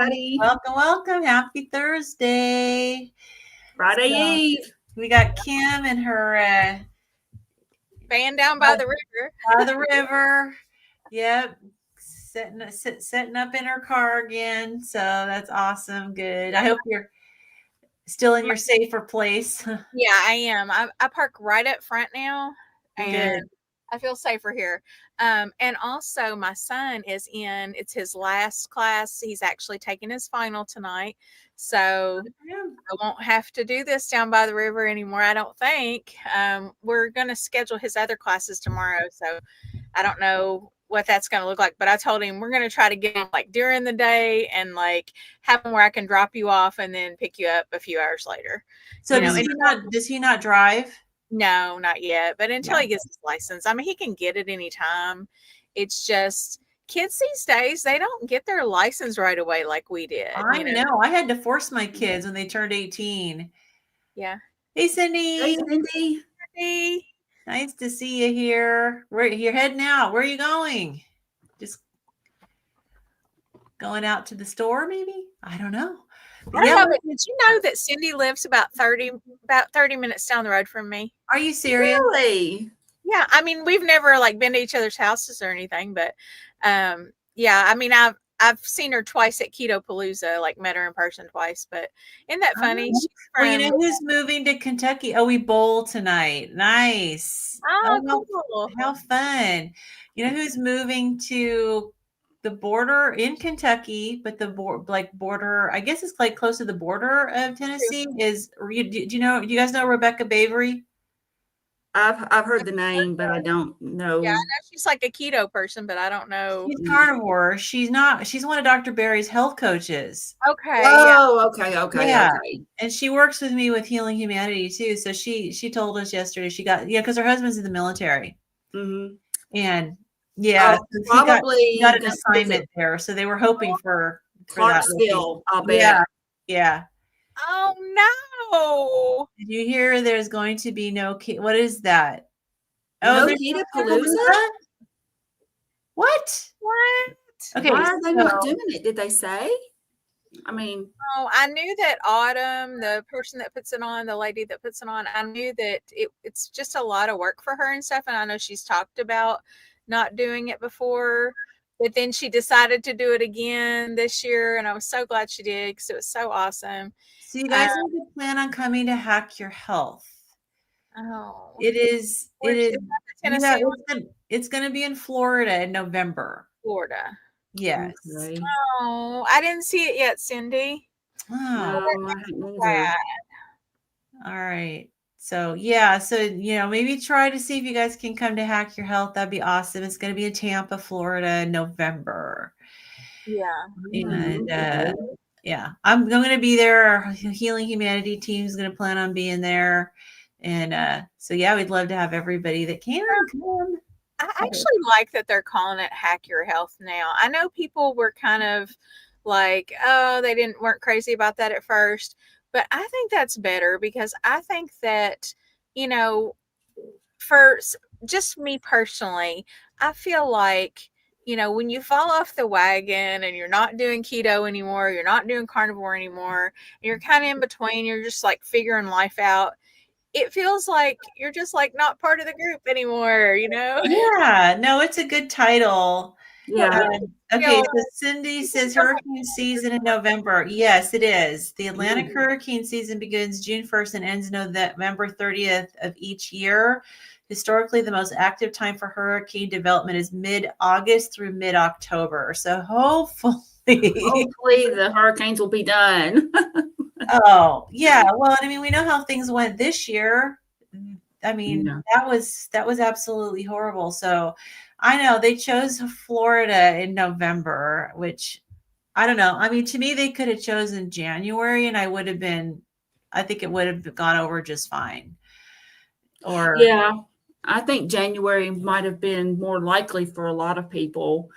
everybody. Welcome. Happy Thursday. Friday Eve. We got Kim and her van down by the river. By the river. Yep. Setting up in her car again. So that's awesome. Good. I hope you're still in your safer place. Yeah, I am. I park right up front now. And Good. I feel safer here. And also my son it's his last class. He's actually taking his final tonight. So I won't have to do this down by the river anymore, I don't think. We're going to schedule his other classes tomorrow. So I don't know what that's going to look like, but I told him we're going to try to get him like during the day and like have him where I can drop you off and then pick you up a few hours later. So does he not drive? No, not yet. But until he gets his license, I mean, he can get it anytime. It's just kids these days, they don't get their license right away like we did. I know. I had to force my kids when they turned 18. Yeah. Hey, Cindy. Hey, Cindy. Hey. Nice to see you here. You're heading out. Where are you going? Just going out to the store, maybe? I don't know. But did you know that Cindy lives about 30 minutes down the road from me? Are you serious? Really? Yeah. I mean, we've never like been to each other's houses or anything, but yeah, I mean, I've seen her twice at Keto Palooza, like met her in person twice, but isn't that funny? Well, you know who's moving to Kentucky? Oh, we bowl tonight. Nice. Oh, cool. How fun. You know who's moving to the border in Kentucky, but the border, I guess it's like close to the border of Tennessee do you guys know Rebecca Bavery? I've heard the name, but I don't know. Yeah, I know she's like a keto person, but I don't know. She's carnivore. She's one of Dr. Barry's health coaches. Okay. Oh, yeah. Okay. And she works with me with Healing Humanity too. So she told us yesterday she got, because her husband's in the military. Mm-hmm. And he got an assignment there. So they were hoping for Clarksville, I'll bet. Yeah. Oh no. Did you hear there's going to be no what is that? No Keto Palooza? What? Okay. Why are they not doing it? Did they say? I mean, I knew that Autumn, the person that puts it on, the lady that puts it on, I knew that it's just a lot of work for her and stuff. And I know she's talked about not doing it before, but then she decided to do it again this year. And I was so glad she did because it was so awesome. So you guys need to plan on coming to Hack Your Health. Oh. It is. Tennessee. It's going to be in Florida in November. Florida. Yes. Okay. Oh, I didn't see it yet, Cindy. Oh, all right. So maybe try to see if you guys can come to Hack Your Health. That'd be awesome. It's going to be in Tampa, Florida in November. Yeah. And I'm going to be there. Our Healing Humanity team is going to plan on being there. And we'd love to have everybody that can come. I actually like that they're calling it Hack Your Health now. I know people were kind of like, oh, they weren't crazy about that at first, but I think that's better because I think that, for just me personally, I feel like, when you fall off the wagon and you're not doing keto anymore, you're not doing carnivore anymore, and you're kind of in between, you're just like figuring life out. It feels like you're just like not part of the group anymore, Yeah, no, it's a good title. Yeah. Okay, so Cindy says hurricane season in November. Yes, it is. The Atlantic hurricane season begins June 1st and ends November 30th of each year. Historically, the most active time for hurricane development is mid-August through mid-October. So hopefully the hurricanes will be done. Oh, yeah. Well, I mean, we know how things went this year. I mean, that was absolutely horrible. So I know they chose Florida in November, which I don't know. I mean, to me, they could have chosen January and I think it would have gone over just fine. I think January might have been more likely for a lot of people,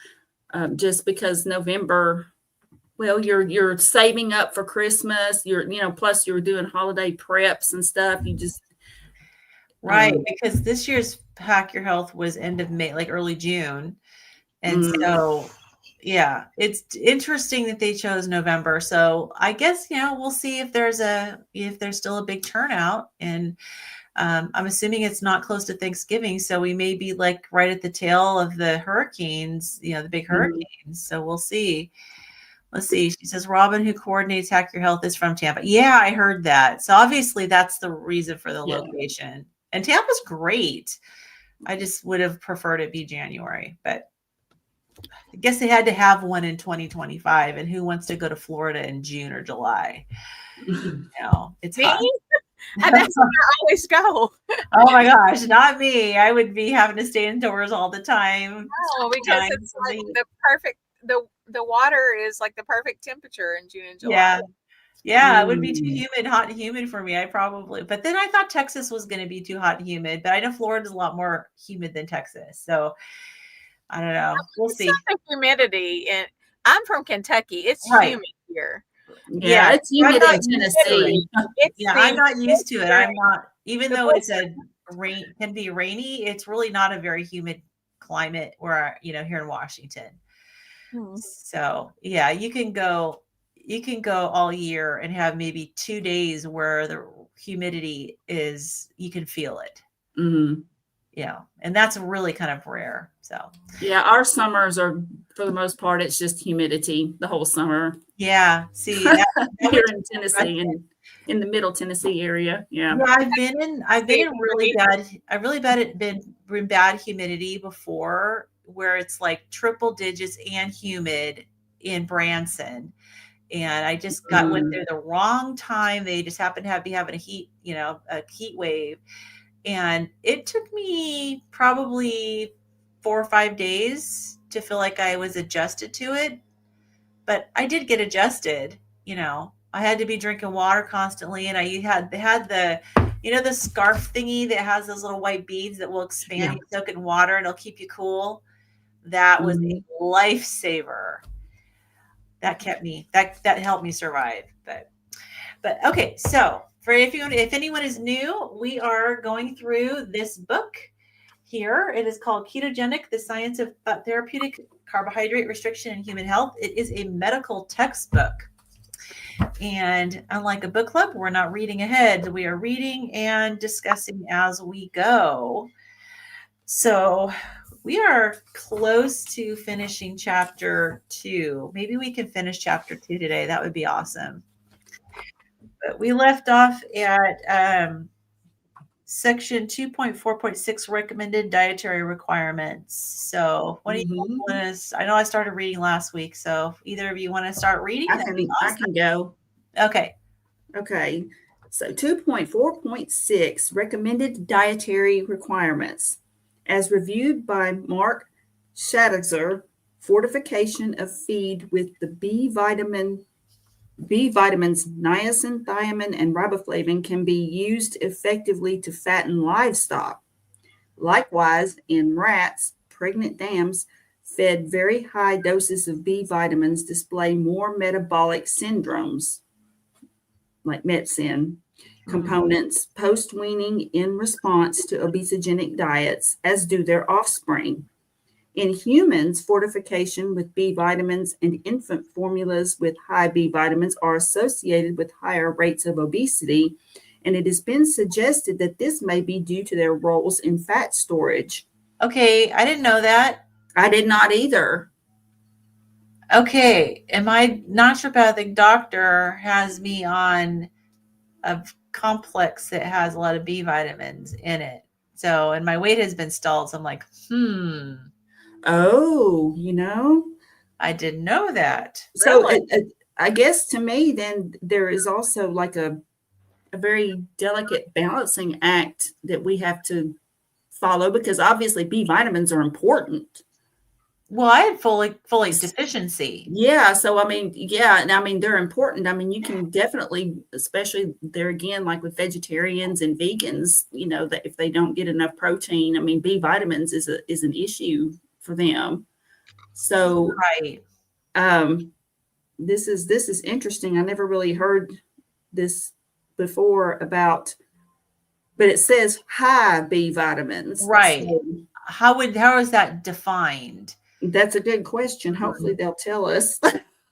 just because November. Well, you're saving up for Christmas. Plus you're doing holiday preps and stuff. You just right because this year's Hack Your Health was end of May, like early June, and so Yeah, it's interesting that they chose November. So I guess, we'll see if there's still a big turnout. And I'm assuming it's not close to Thanksgiving. So we may be like right at the tail of the hurricanes, the big hurricanes. So we'll see. Let's see. She says, Robin, who coordinates Hack Your Health, is from Tampa. Yeah, I heard that. So obviously that's the reason for the location. And Tampa's great. I just would have preferred it be January, but I guess they had to have one in 2025. And who wants to go to Florida in June or July? It's hot. And that's where I always go. Oh my gosh, not me. I would be having to stay indoors all the time. No, because it's like the perfect, the water is like the perfect temperature in June and July. Yeah, it would be too humid, hot and humid for me. But then I thought Texas was going to be too hot and humid, but I know Florida's a lot more humid than Texas. So I don't know. We'll see. The humidity, and I'm from Kentucky. It's humid here. Yeah, it's humid in Tennessee. I'm not used to it. I'm not, even though it's can be rainy, it's really not a very humid climate where, here in Washington. So yeah, you can go all year and have maybe 2 days where the humidity is, you can feel it. And that's really kind of rare. So yeah, our summers are, for the most part, it's just humidity the whole summer. Yeah, see, here in Tennessee and in the Middle Tennessee area. Yeah, I've been in really bad humidity before, where it's like triple digits and humid in Branson. And I just went there the wrong time. They just happened to be having a heat wave. And it took me probably 4 or 5 days to feel like I was adjusted to it. But I did get adjusted. I had to be drinking water constantly. And I had the, the scarf thingy that has those little white beads that will expand. You soak it in water and it'll keep you cool. That was a lifesaver. That kept me, that helped me survive. But okay. So if anyone is new, we are going through this book here. It is called Ketogenic, the Science of Therapeutic Carbohydrate Restriction in Human Health. It is a medical textbook. And unlike a book club, we're not reading ahead. We are reading and discussing as we go. So we are close to finishing chapter 2. Maybe we can finish chapter 2 today. That would be awesome. But we left off at section 2.4.6, recommended dietary requirements. So what do you want to, I know I started reading last week, so if either of you want to start reading? I can go. Okay. So 2.4.6, recommended dietary requirements. As reviewed by Mark Schatzer, fortification of feed with the B vitamins niacin, thiamine, and riboflavin can be used effectively to fatten livestock. Likewise, in rats, pregnant dams fed very high doses of B vitamins display more metabolic syndromes, like MetSyn, components post-weaning in response to obesogenic diets, as do their offspring. In humans, fortification with B vitamins and infant formulas with high B vitamins are associated with higher rates of obesity, and it has been suggested that this may be due to their roles in fat storage. Okay, I didn't know that. I did not either. Okay, and my naturopathic doctor has me on a complex that has a lot of B vitamins in it. So, and my weight has been stalled. So I'm like, Oh, I didn't know that. So I guess to me, then there is also like a very delicate balancing act that we have to follow, because obviously B vitamins are important. Well, I had folate deficiency. Yeah. So, and they're important. You can definitely, especially there again, like with vegetarians and vegans, that if they don't get enough protein, B vitamins is an issue for them. So, right. This is interesting. I never really heard this before but it says high B vitamins. Right. So, how is that defined? That's a good question. Hopefully they'll tell us.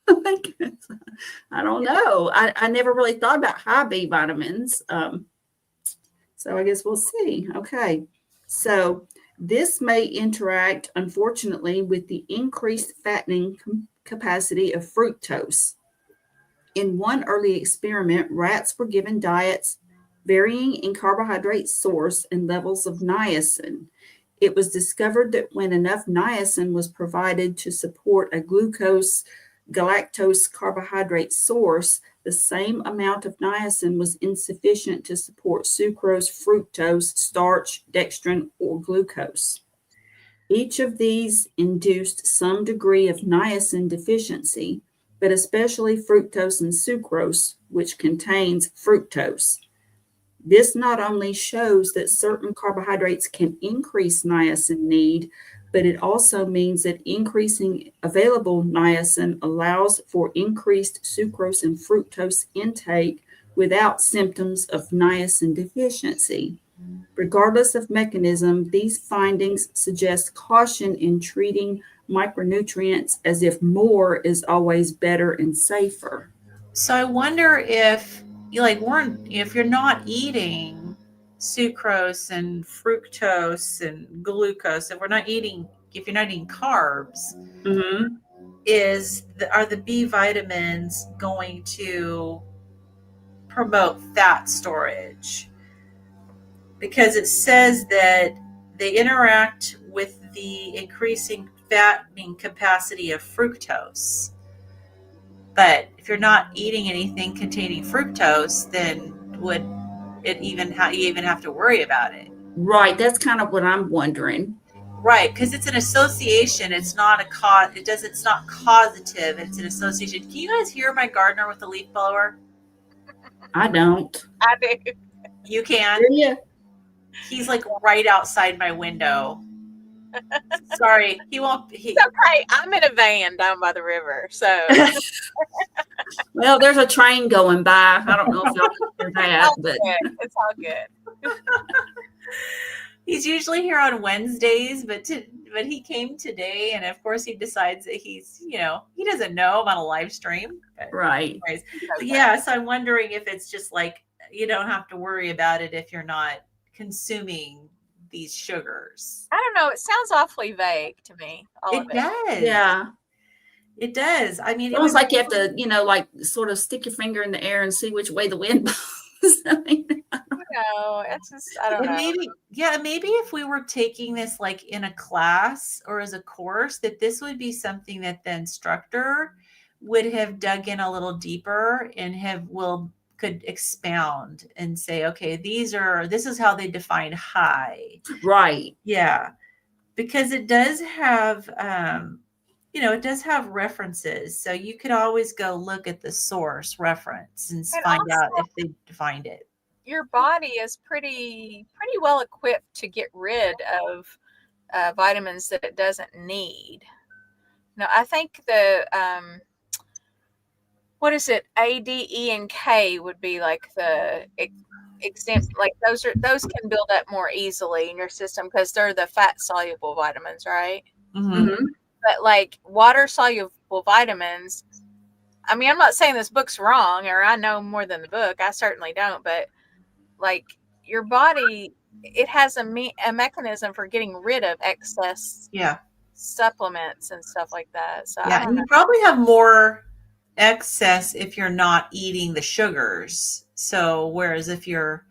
I don't know. I never really thought about high B vitamins. So I guess we'll see. Okay. So this may interact, unfortunately, with the increased fattening capacity of fructose. In one early experiment, rats were given diets varying in carbohydrate source and levels of niacin. It was discovered that when enough niacin was provided to support a glucose galactose carbohydrate source, the same amount of niacin was insufficient to support sucrose, fructose, starch, dextrin, or glucose. Each of these induced some degree of niacin deficiency, but especially fructose and sucrose, which contains fructose. This not only shows that certain carbohydrates can increase niacin need, but it also means that increasing available niacin allows for increased sucrose and fructose intake without symptoms of niacin deficiency. Regardless of mechanism, these findings suggest caution in treating micronutrients as if more is always better and safer. So I wonder if if you're not eating sucrose and fructose and glucose, if you're not eating carbs, Mm-hmm. are the B vitamins going to promote fat storage? Because it says that they interact with the increasing fattening capacity of fructose. But if you're not eating anything containing fructose, then would it you even have to worry about it? Right. That's kind of what I'm wondering. Right, because it's an association. It's not a cause. It's not causative. It's an association. Can you guys hear my gardener with the leaf blower? I don't. I do. You can. Yeah. He's like right outside my window. Sorry, he won't. It's okay. I'm in a van down by the river, so. Well, there's a train going by. I don't know if y'all can hear that, but It's all good. He's usually here on Wednesdays, but he came today, and of course he decides that he doesn't know I'm on a live stream. Right. Anyways, yeah, so I'm wondering if it's just like you don't have to worry about it if you're not consuming these sugars. I don't know. It sounds awfully vague to me. It does. Yeah. It does. I mean, It's almost like you have to, like sort of stick your finger in the air and see which way the wind blows. It's just, I don't know. Maybe if we were taking this like in a class or as a course, that this would be something that the instructor would have dug in a little deeper and could expound and say, okay, this is how they define high. Right. Yeah. Because it does have, it does have references. So you could always go look at the source reference and find out if they defined it. Your body is pretty well equipped to get rid of vitamins that it doesn't need. Now, I think the what is it? A, D, E, and K would be like the extent. Like those can build up more easily in your system because they're the fat soluble vitamins, right? Mm-hmm. But like water soluble vitamins. I mean, I'm not saying this book's wrong or I know more than the book. I certainly don't. But like your body, it has a mechanism for getting rid of excess supplements and stuff like that. So yeah, and you probably have more excess if you're not eating the sugars. So whereas if you're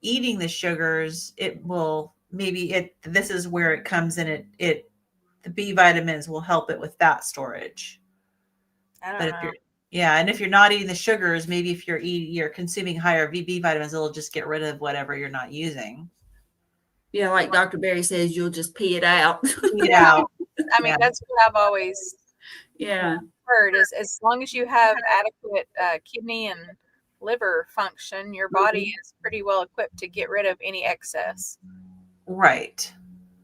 eating the sugars, this is where it comes in. The B vitamins will help it with fat storage. And if you're not eating the sugars, maybe if you're consuming higher B vitamins, it'll just get rid of whatever you're not using. Yeah, like Dr. Berry says, you'll just pee it out. Pee it out. I mean, that's what I've always heard is as long as you have adequate kidney and liver function, your body is pretty well equipped to get rid of any excess. Right.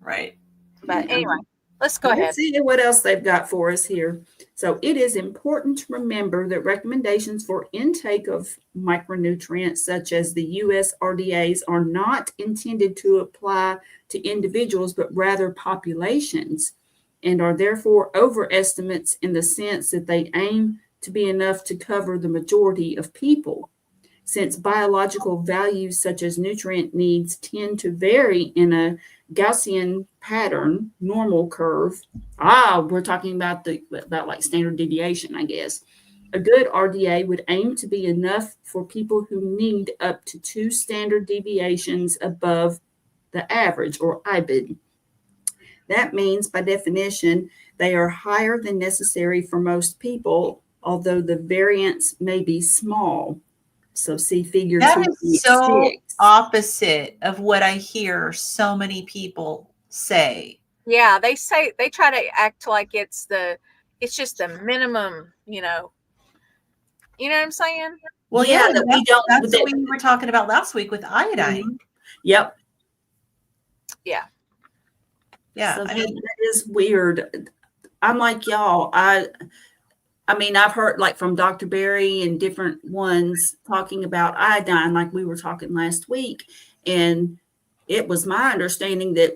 But anyway, let's go ahead. Let's see what else they've got for us here. So it is important to remember that recommendations for intake of micronutrients such as the USRDA's are not intended to apply to individuals, but rather populations. and are therefore overestimates in the sense that they aim to be enough to cover the majority of people. Since biological values such as nutrient needs tend to vary in a Gaussian pattern, normal curve. We're talking about like standard deviation, I guess. A good RDA would aim to be enough for people who need up to 2 standard deviations above the average, or IBID. That means, by definition, they are higher than necessary for most people, although the variance may be small. So see figure That 2.6. is so opposite of what I hear so many people say. Yeah, they try to act like it's just the minimum, you know what I'm saying? Well, Yeah, yeah, that we don't. that's what we were talking about last week with iodine. Mhm. Yep. Yeah. Yeah. So I mean, that is weird. I'm like y'all. I mean, I've heard like from Dr. Berry and different ones talking about iodine, like we were talking last week. And it was my understanding that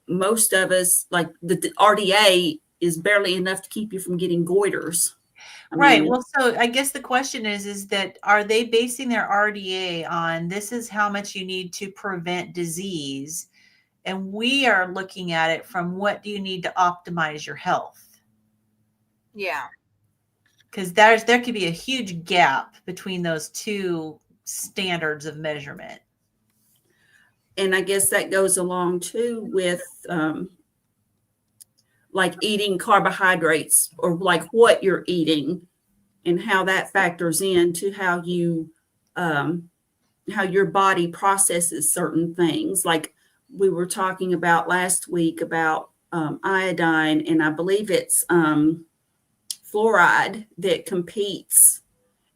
most of us, like the RDA is barely enough to keep you from getting goiters. right. Well, so I guess the question is that are they basing their RDA on this is how much you need to prevent disease? And we are looking at it from what do you need to optimize your health? Yeah. Because there could be a huge gap between those two standards of measurement. And I guess that goes along too with like eating carbohydrates, or like what you're eating and how that factors into how your body processes certain things. Like we were talking about last week about iodine, and I believe it's fluoride that competes.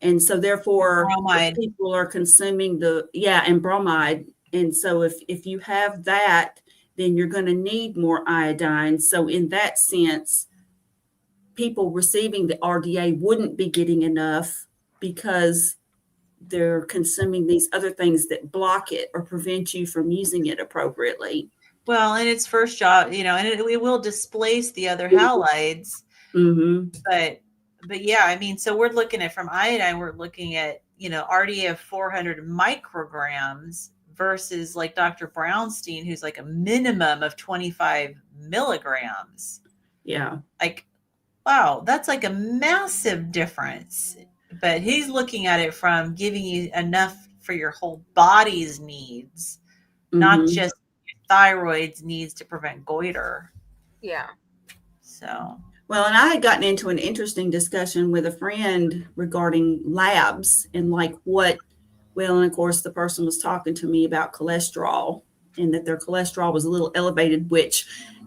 And so therefore Bromide. people are consuming and bromide. And so if you have that, then you're going to need more iodine. So in that sense, people receiving the RDA wouldn't be getting enough because they're consuming these other things that block it or prevent you from using it appropriately. Well, in its first job, and it will displace the other halides. Mm-hmm. But yeah, I mean, so we're looking at from iodine, we're looking at, RDA of 400 micrograms versus like Dr. Brownstein, who's like a minimum of 25 milligrams. Yeah. Like, wow, that's like a massive difference. But he's looking at it from giving you enough for your whole body's needs, not just thyroid's needs to prevent goiter. Yeah. So. Well, and I had gotten into an interesting discussion with a friend regarding labs and like and of course the person was talking to me about cholesterol and that their cholesterol was a little elevated,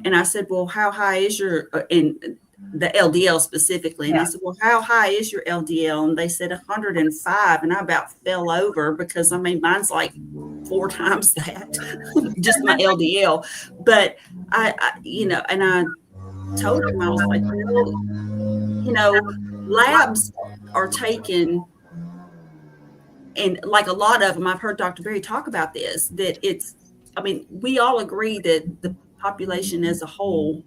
and I said, well, how high is your, in the LDL specifically? And I said, well, how high is your LDL? And they said 105. And I about fell over because mine's like 4 times that, just my LDL. But I and I told him, I was like, labs are taken, and like a lot of them, I've heard Dr. Berry talk about this, that we all agree that the population as a whole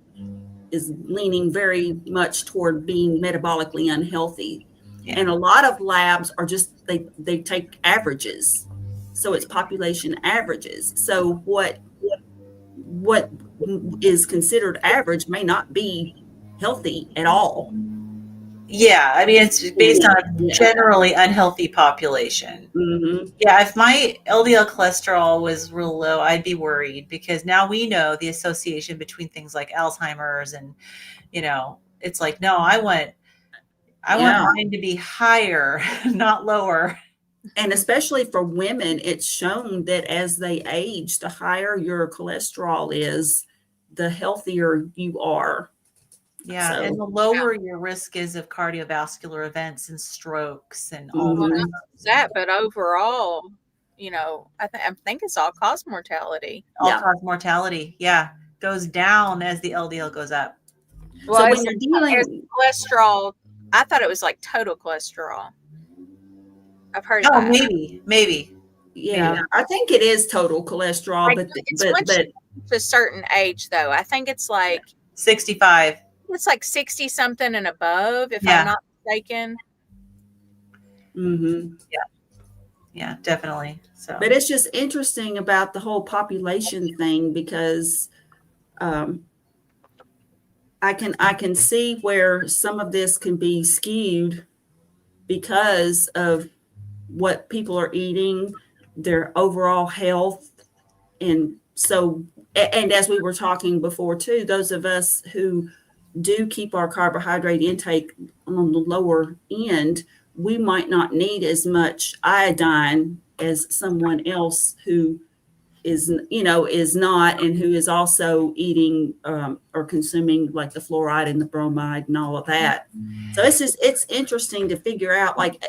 is leaning very much toward being metabolically unhealthy. Yeah. And a lot of labs are just, they take averages. So it's population averages. So what is considered average may not be healthy at all. Yeah, I mean, it's based on a generally unhealthy population. Mm-hmm. Yeah, if my LDL cholesterol was real low, I'd be worried because now we know the association between things like Alzheimer's and, it's like, no, I want mine to be higher, not lower. And especially for women, it's shown that as they age, the higher your cholesterol is, the healthier you are. Yeah, and the lower your risk is of cardiovascular events and strokes and all that. But overall, I think it's all-cause mortality. All-cause mortality, goes down as the LDL goes up. Well, so when you're dealing with cholesterol, I thought it was like total cholesterol. I've heard that. Maybe. Yeah, I think it is total cholesterol, but to a certain age, though. I think it's like 65. It's like 60 something and above, if Yeah. I'm not mistaken. Mm-hmm. Yeah, definitely. So, But it's just interesting about the whole population thing because I can see where some of this can be skewed because of what people are eating, their overall health. And so, and as we were talking before too, those of us who do keep our carbohydrate intake on the lower end, we might not need as much iodine as someone else who is not, and who is also eating or consuming like the fluoride and the bromide and all of that. So it's interesting to figure out, like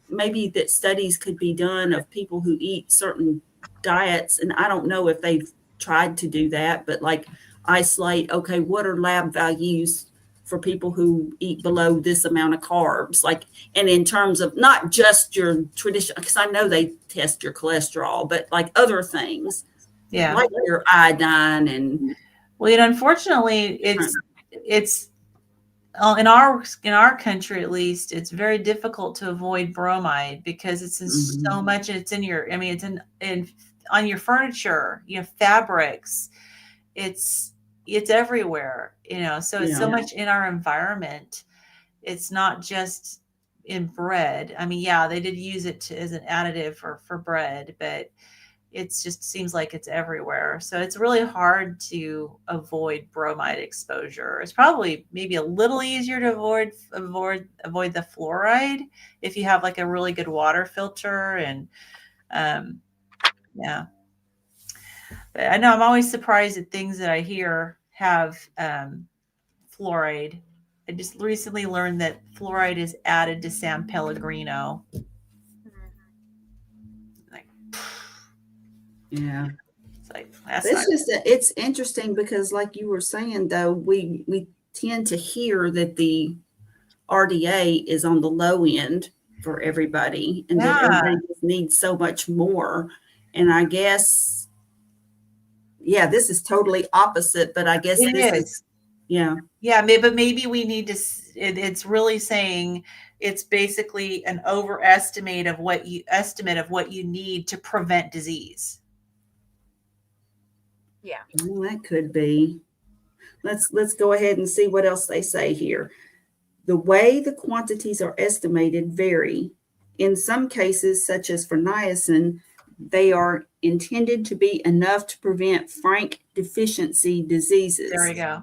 maybe that studies could be done of people who eat certain diets, and I don't know if they've tried to do that, but like isolate, okay, what are lab values for people who eat below this amount of carbs, like, and in terms of not just your traditional, because I know they test your cholesterol, but like other things, yeah. like your iodine and. Well, unfortunately, it's in our country, at least, it's very difficult to avoid bromide because it's in so much. It's in your, I mean, it's in on your furniture, fabrics. It's everywhere, so it's so much in our environment. It's not just in bread. I mean, yeah, they did use it as an additive for bread, but it just seems like it's everywhere. So it's really hard to avoid bromide exposure. It's probably maybe a little easier to avoid the fluoride if you have like a really good water filter. And yeah. But I know I'm always surprised at things that I hear have fluoride. I just recently learned that fluoride is added to San Pellegrino. Like, Yeah. it's like, that's it's interesting because, like you were saying, though, we tend to hear that the RDA is on the low end for everybody, and that everybody just needs so much more. And I guess, yeah, this is totally opposite, but I guess it is. Yeah. But maybe we need to, it's really saying it's basically an estimate of what you need to prevent disease. Yeah. Well, that could be. Let's go ahead and see what else they say here. The way the quantities are estimated vary. In some cases, such as for niacin, they are intended to be enough to prevent frank deficiency diseases. There we go.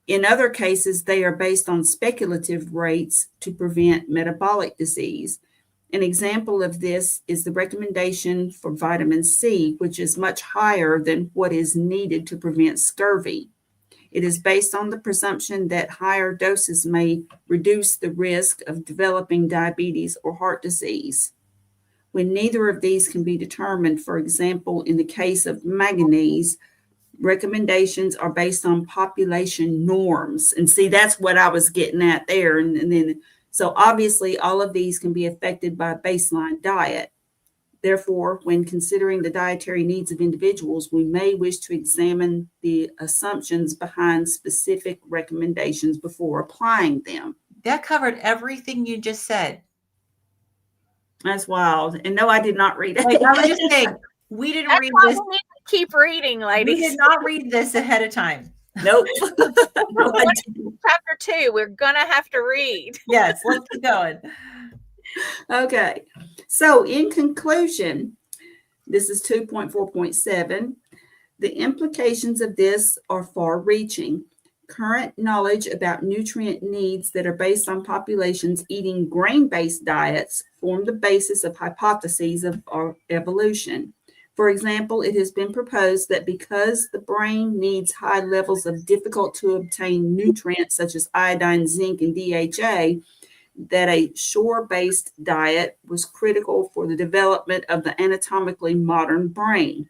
In other cases, they are based on speculative rates to prevent metabolic disease. An example of this is the recommendation for vitamin C, which is much higher than what is needed to prevent scurvy. It is based on the presumption that higher doses may reduce the risk of developing diabetes or heart disease. When neither of these can be determined, for example, in the case of manganese, recommendations are based on population norms. And see, that's what I was getting at there. And then, so obviously all of these can be affected by baseline diet. Therefore, when considering the dietary needs of individuals, we may wish to examine the assumptions behind specific recommendations before applying them. That covered everything you just said. That's wild. And no, I did not read it. Like, I was just saying, we didn't read this. We need to keep reading, ladies. We did not read this ahead of time. Nope. Chapter 2, we're going to have to read. Yes, let's keep going. Okay. So in conclusion, this is 2.4.7. The implications of this are far-reaching. Current knowledge about nutrient needs that are based on populations eating grain-based diets form the basis of hypotheses of our evolution. For example, it has been proposed that because the brain needs high levels of difficult-to-obtain nutrients such as iodine, zinc, and DHA, that a shore-based diet was critical for the development of the anatomically modern brain.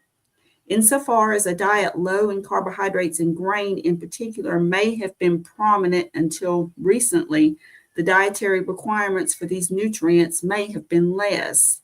Insofar as a diet low in carbohydrates and grain in particular may have been prominent until recently, the dietary requirements for these nutrients may have been less.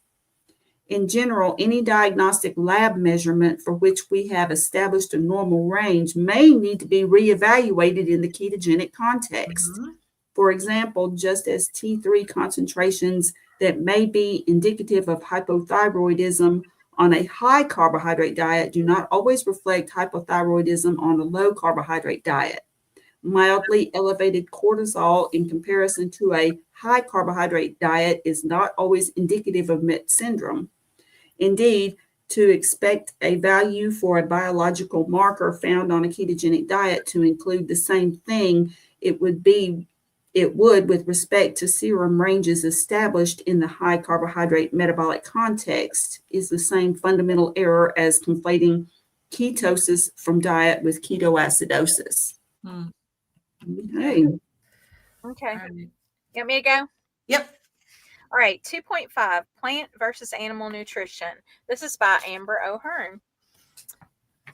In general, any diagnostic lab measurement for which we have established a normal range may need to be reevaluated in the ketogenic context. Mhm. For example, just as T3 concentrations that may be indicative of hypothyroidism on a high carbohydrate diet do not always reflect hypothyroidism on a low carbohydrate diet. Mildly elevated cortisol in comparison to a high carbohydrate diet is not always indicative of MET syndrome. Indeed, to expect a value for a biological marker found on a ketogenic diet to include the same thing it would with respect to serum ranges established in the high carbohydrate metabolic context is the same fundamental error as conflating ketosis from diet with ketoacidosis. Hmm. Okay. Okay. All right. You want me to go? Yep. All right, 2.5, plant versus animal nutrition. This is by Amber O'Hearn.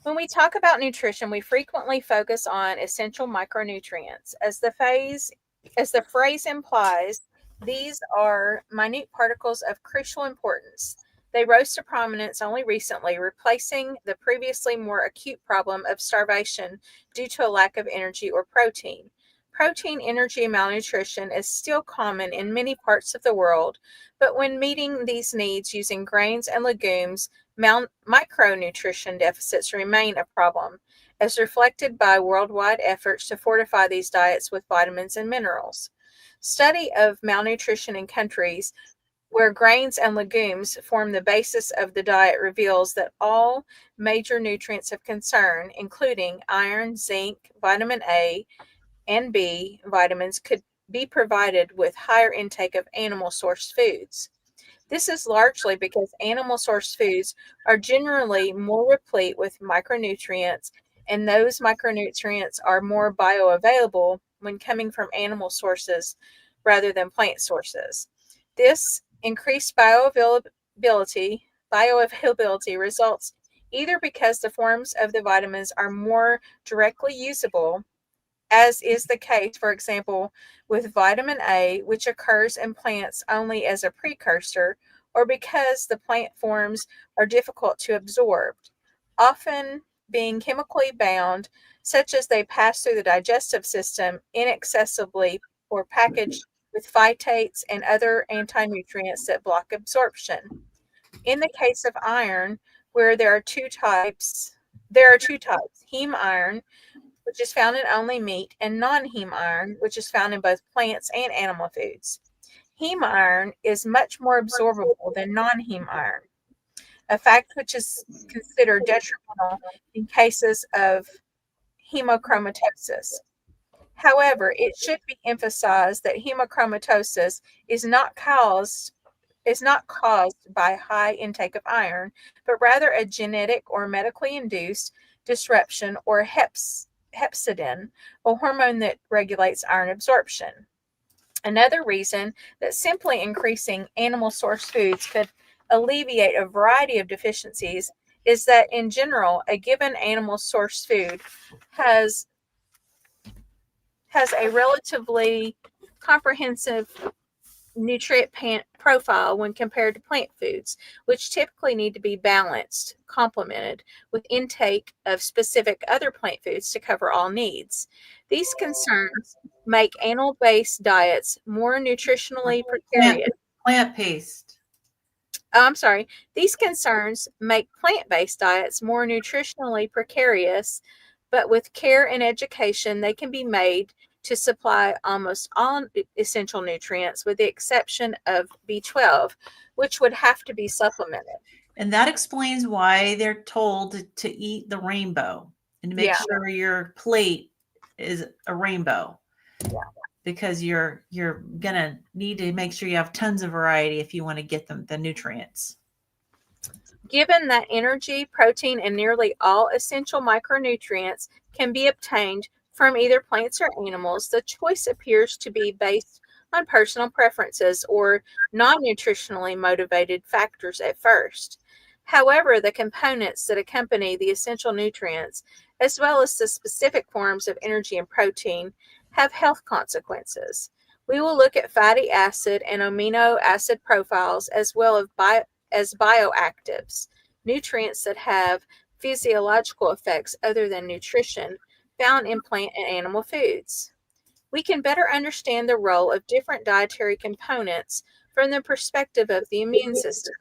When we talk about nutrition, we frequently focus on essential micronutrients. As the phrase implies, these are minute particles of crucial importance. They rose to prominence only recently, replacing the previously more acute problem of starvation due to a lack of energy or protein. Protein, energy, and malnutrition is still common in many parts of the world, but when meeting these needs using grains and legumes, micronutrition deficits remain a problem, as reflected by worldwide efforts to fortify these diets with vitamins and minerals. Study of malnutrition in countries where grains and legumes form the basis of the diet reveals that all major nutrients of concern, including iron, zinc, vitamin A, and B vitamins, could be provided with higher intake of animal sourced foods. This is largely because animal sourced foods are generally more replete with micronutrients, and those micronutrients are more bioavailable when coming from animal sources rather than plant sources. This increased bioavailability results either because the forms of the vitamins are more directly usable, as is the case, for example, with vitamin A, which occurs in plants only as a precursor, or because the plant forms are difficult to absorb, often being chemically bound, such as they pass through the digestive system inaccessibly or packaged with phytates and other anti-nutrients that block absorption. In the case of iron, where there are two types, heme iron, which is found in only meat, and non-heme iron, which is found in both plants and animal foods. Heme iron is much more absorbable than non-heme iron, a fact which is considered detrimental in cases of hemochromatosis. However, it should be emphasized that hemochromatosis is not caused by high intake of iron, but rather a genetic or medically induced disruption or hepcidin, a hormone that regulates iron absorption. Another reason that simply increasing animal source foods could alleviate a variety of deficiencies is that in general, a given animal source food has a relatively comprehensive nutrient profile when compared to plant foods, which typically need to be balanced, complemented with intake of specific other plant foods to cover all needs. These concerns make animal-based diets more nutritionally precarious. Plant paste. These concerns make plant-based diets more nutritionally precarious, but with care and education, they can be made to supply almost all essential nutrients with the exception of B12, which would have to be supplemented. And that explains why they're told to eat the rainbow and to make sure your plate is a rainbow. Yeah. Because you're gonna need to make sure you have tons of variety if you want to get the nutrients. Given that energy, protein, and nearly all essential micronutrients can be obtained from either plants or animals, the choice appears to be based on personal preferences or non-nutritionally motivated factors at first. However, the components that accompany the essential nutrients, as well as the specific forms of energy and protein, have health consequences. We will look at fatty acid and amino acid profiles as well as bioactives, nutrients that have physiological effects other than nutrition, found in plant and animal foods. We can better understand the role of different dietary components from the perspective of the immune system,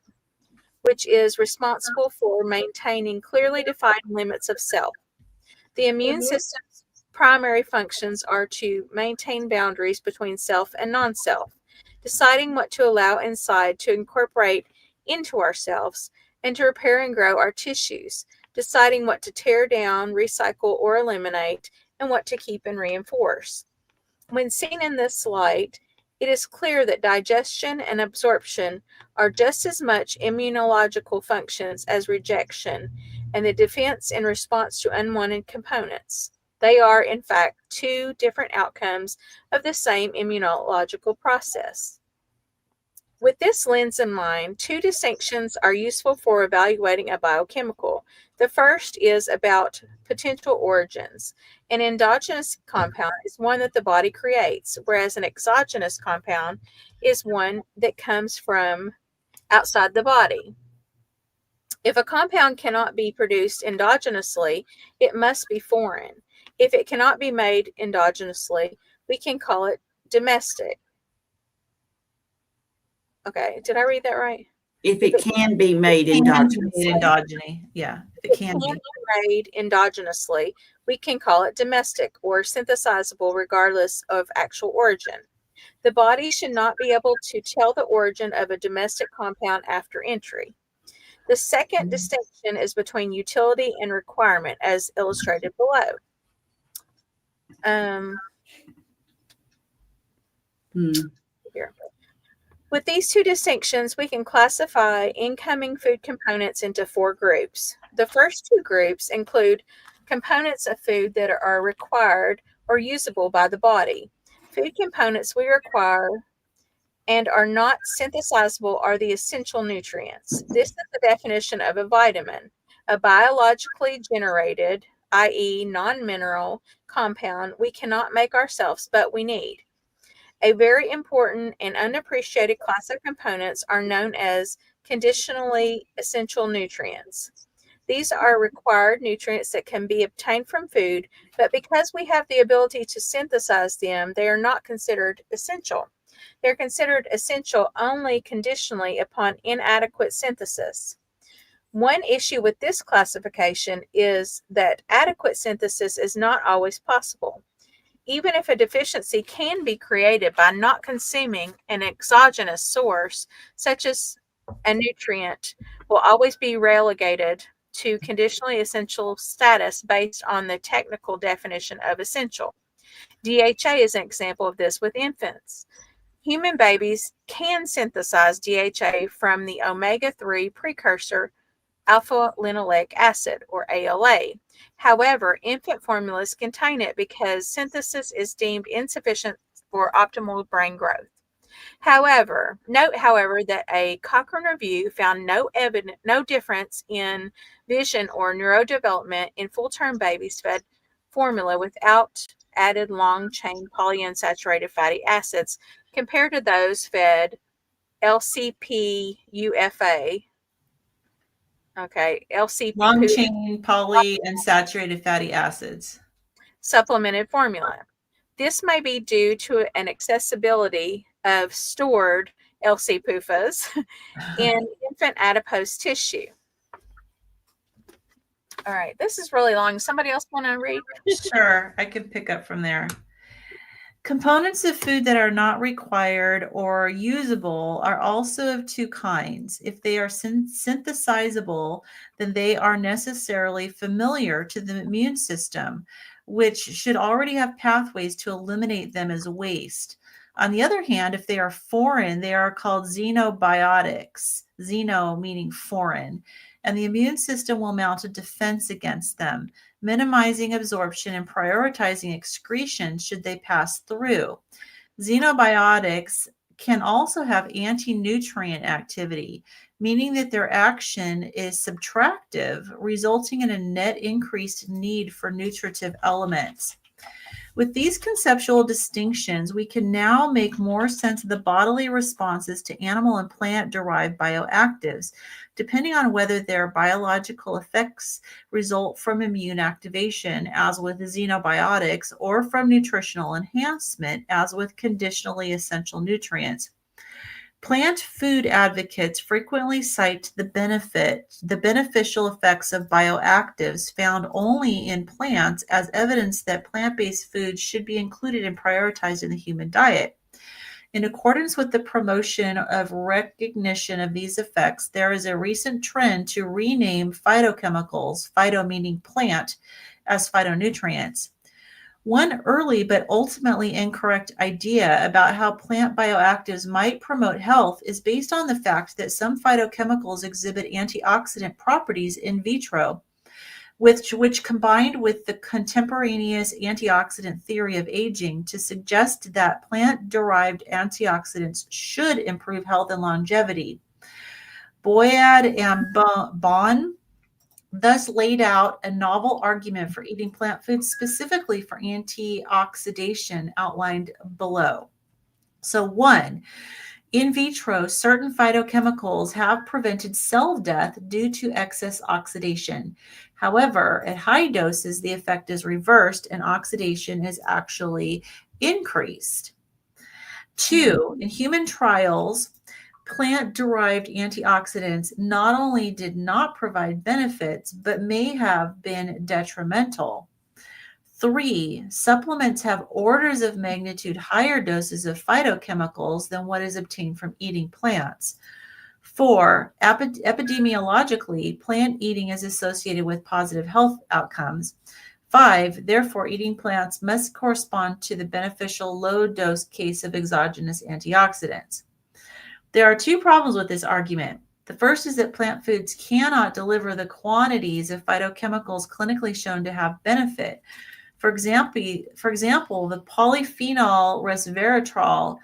which is responsible for maintaining clearly defined limits of self. The immune system's primary functions are to maintain boundaries between self and non-self, deciding what to allow inside to incorporate into ourselves, and to repair and grow our tissues, deciding what to tear down, recycle, or eliminate, and what to keep and reinforce. When seen in this light, it is clear that digestion and absorption are just as much immunological functions as rejection and the defense in response to unwanted components. They are, in fact, two different outcomes of the same immunological process. With this lens in mind, two distinctions are useful for evaluating a biochemical. The first is about potential origins. An endogenous compound is one that the body creates, whereas an exogenous compound is one that comes from outside the body. If a compound cannot be produced endogenously, it must be foreign. If it cannot be made endogenously, we can call it domestic. Okay, did I read that right? If it can be made endogenously. Yeah, if it can be made endogenously, we can call it domestic or synthesizable regardless of actual origin. The body should not be able to tell the origin of a domestic compound after entry. The second distinction is between utility and requirement, as illustrated below. Here. With these two distinctions, we can classify incoming food components into four groups. The first two groups include components of food that are required or usable by the body. Food components we require and are not synthesizable are the essential nutrients. This is the definition of a vitamin, a biologically generated, i.e., non-mineral compound we cannot make ourselves, but we need. A very important and unappreciated class of components are known as conditionally essential nutrients. These are required nutrients that can be obtained from food, but because we have the ability to synthesize them, they are not considered essential. They're considered essential only conditionally upon inadequate synthesis. One issue with this classification is that adequate synthesis is not always possible. Even if a deficiency can be created by not consuming an exogenous source, such as a nutrient, will always be relegated to conditionally essential status based on the technical definition of essential. DHA is an example of this with infants. Human babies can synthesize DHA from the omega-3 precursor alpha-linoleic acid, or ALA. However, infant formulas contain it because synthesis is deemed insufficient for optimal brain growth. However, note, that a Cochrane review found no difference in vision or neurodevelopment in full-term babies fed formula without added long-chain polyunsaturated fatty acids compared to those fed LCPUFA. Okay, long chain polyunsaturated fatty acids. Supplemented formula. This may be due to an accessibility of stored LC-PUFAs in infant adipose tissue. All right, this is really long. Somebody else want to read? Sure, I can pick up from there. Components of food that are not required or usable are also of two kinds. If they are synthesizable, then they are necessarily familiar to the immune system, which should already have pathways to eliminate them as waste. On the other hand, if they are foreign, they are called xenobiotics, xeno meaning foreign, and the immune system will mount a defense against them, minimizing absorption and prioritizing excretion should they pass through. Xenobiotics can also have anti-nutrient activity, meaning that their action is subtractive, resulting in a net increased need for nutritive elements. With these conceptual distinctions, we can now make more sense of the bodily responses to animal and plant-derived bioactives, depending on whether their biological effects result from immune activation, as with xenobiotics, or from nutritional enhancement, as with conditionally essential nutrients. Plant food advocates frequently cite the beneficial effects of bioactives found only in plants as evidence that plant-based foods should be included and prioritized in the human diet. In accordance with the promotion of recognition of these effects, there is a recent trend to rename phytochemicals, phyto meaning plant, as phytonutrients. One early but ultimately incorrect idea about how plant bioactives might promote health is based on the fact that some phytochemicals exhibit antioxidant properties in vitro, which combined with the contemporaneous antioxidant theory of aging to suggest that plant-derived antioxidants should improve health and longevity. Boyad and Bon thus laid out a novel argument for eating plant foods specifically for antioxidation outlined below. So 1, in vitro, certain phytochemicals have prevented cell death due to excess oxidation. However, at high doses, the effect is reversed and oxidation is actually increased. 2, in human trials, plant-derived antioxidants not only did not provide benefits, but may have been detrimental. 3, supplements have orders of magnitude higher doses of phytochemicals than what is obtained from eating plants. 4, epidemiologically, plant eating is associated with positive health outcomes. 5, therefore, eating plants must correspond to the beneficial low-dose case of exogenous antioxidants. There are 2 problems with this argument. The first is that plant foods cannot deliver the quantities of phytochemicals clinically shown to have benefit. For example, the polyphenol resveratrol,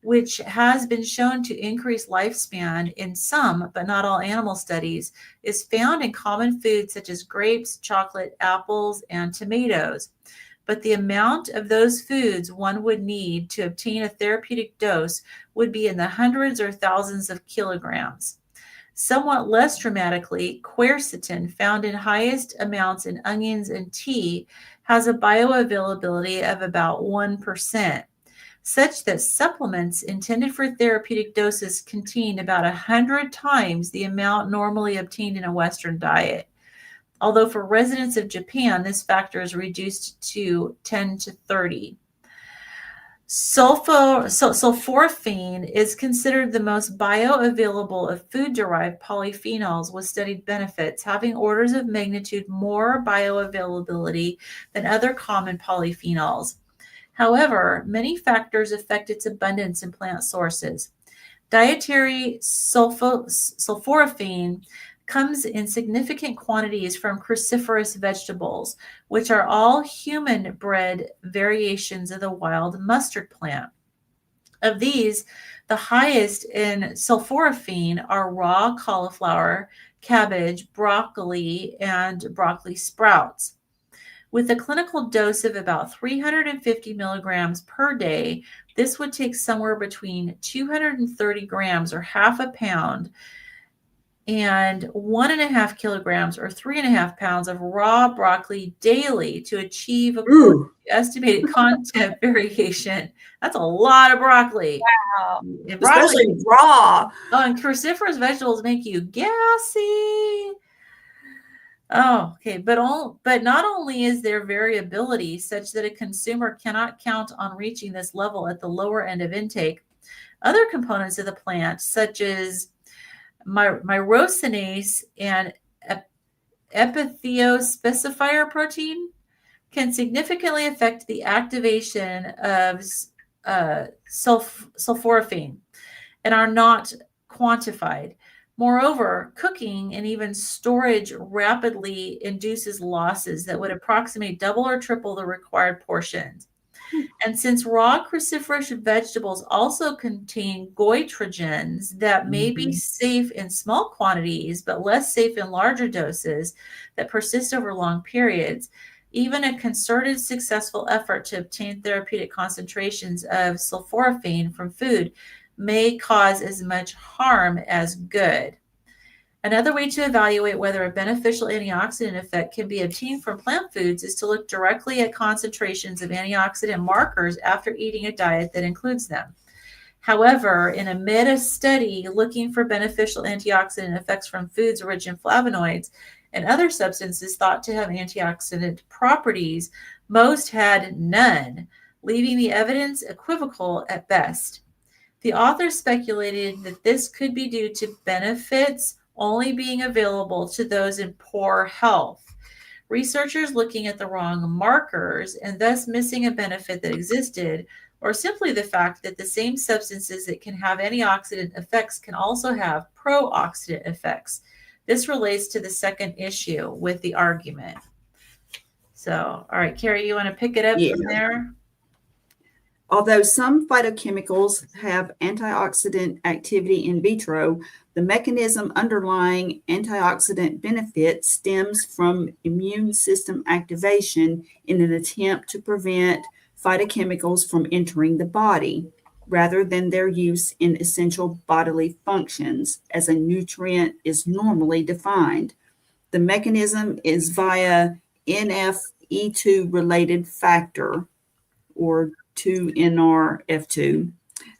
which has been shown to increase lifespan in some, but not all animal studies, is found in common foods such as grapes, chocolate, apples, and tomatoes. But the amount of those foods one would need to obtain a therapeutic dose would be in the hundreds or thousands of kilograms. Somewhat less dramatically, quercetin, found in highest amounts in onions and tea, has a bioavailability of about 1%, such that supplements intended for therapeutic doses contain about 100 times the amount normally obtained in a Western diet. Although for residents of Japan, this factor is reduced to 10 to 30. Sulforaphane is considered the most bioavailable of food-derived polyphenols with studied benefits, having orders of magnitude more bioavailability than other common polyphenols. However, many factors affect its abundance in plant sources. Dietary sulforaphane comes in significant quantities from cruciferous vegetables, which are all human-bred variations of the wild mustard plant. Of these, the highest in sulforaphane are raw cauliflower, cabbage, broccoli, and broccoli sprouts. With a clinical dose of about 350 milligrams per day, this would take somewhere between 230 grams or half a pound and 1.5 kilograms or 3.5 pounds of raw broccoli daily to achieve a estimated content variation. That's a lot of broccoli. Wow. Especially raw. Oh, and cruciferous vegetables make you gassy. Oh, okay. But not only is there variability such that a consumer cannot count on reaching this level at the lower end of intake, other components of the plant, such as myrosinase and epithiospecifier protein, can significantly affect the activation of sulforaphane and are not quantified. Moreover, cooking and even storage rapidly induces losses that would approximate double or triple the required portions. And since raw cruciferous vegetables also contain goitrogens that may be safe in small quantities, but less safe in larger doses that persist over long periods, Even a concerted, successful effort to obtain therapeutic concentrations of sulforaphane from food may cause as much harm as good. Another way to evaluate whether a beneficial antioxidant effect can be obtained from plant foods is to look directly at concentrations of antioxidant markers after eating a diet that includes them. However, in a meta-study looking for beneficial antioxidant effects from foods rich in flavonoids and other substances thought to have antioxidant properties, most had none, leaving the evidence equivocal at best. The authors speculated that this could be due to benefits only being available to those in poor health. Researchers looking at the wrong markers and thus missing a benefit that existed, or simply the fact that the same substances that can have antioxidant effects can also have pro-oxidant effects. This relates to the second issue with the argument. So, all right, Carrie, you want to pick it up from there? Although some phytochemicals have antioxidant activity in vitro, the mechanism underlying antioxidant benefit stems from immune system activation in an attempt to prevent phytochemicals from entering the body, rather than their use in essential bodily functions as a nutrient is normally defined. The mechanism is via NF-E2 related factor, or 2NRF2,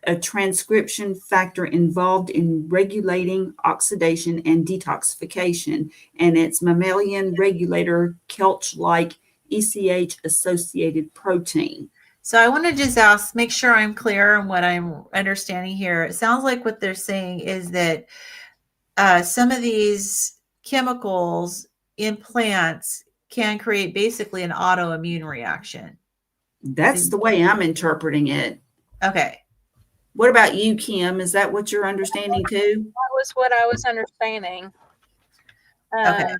a transcription factor involved in regulating oxidation and detoxification, and its mammalian regulator Kelch-like ECH-associated protein. So I want to just make sure I'm clear on what I'm understanding here. It sounds like what they're saying is that some of these chemicals in plants can create basically an autoimmune reaction. That's the way I'm interpreting it. Okay. What about you, Kim? Is that what you're understanding too? That was what I was understanding. Okay.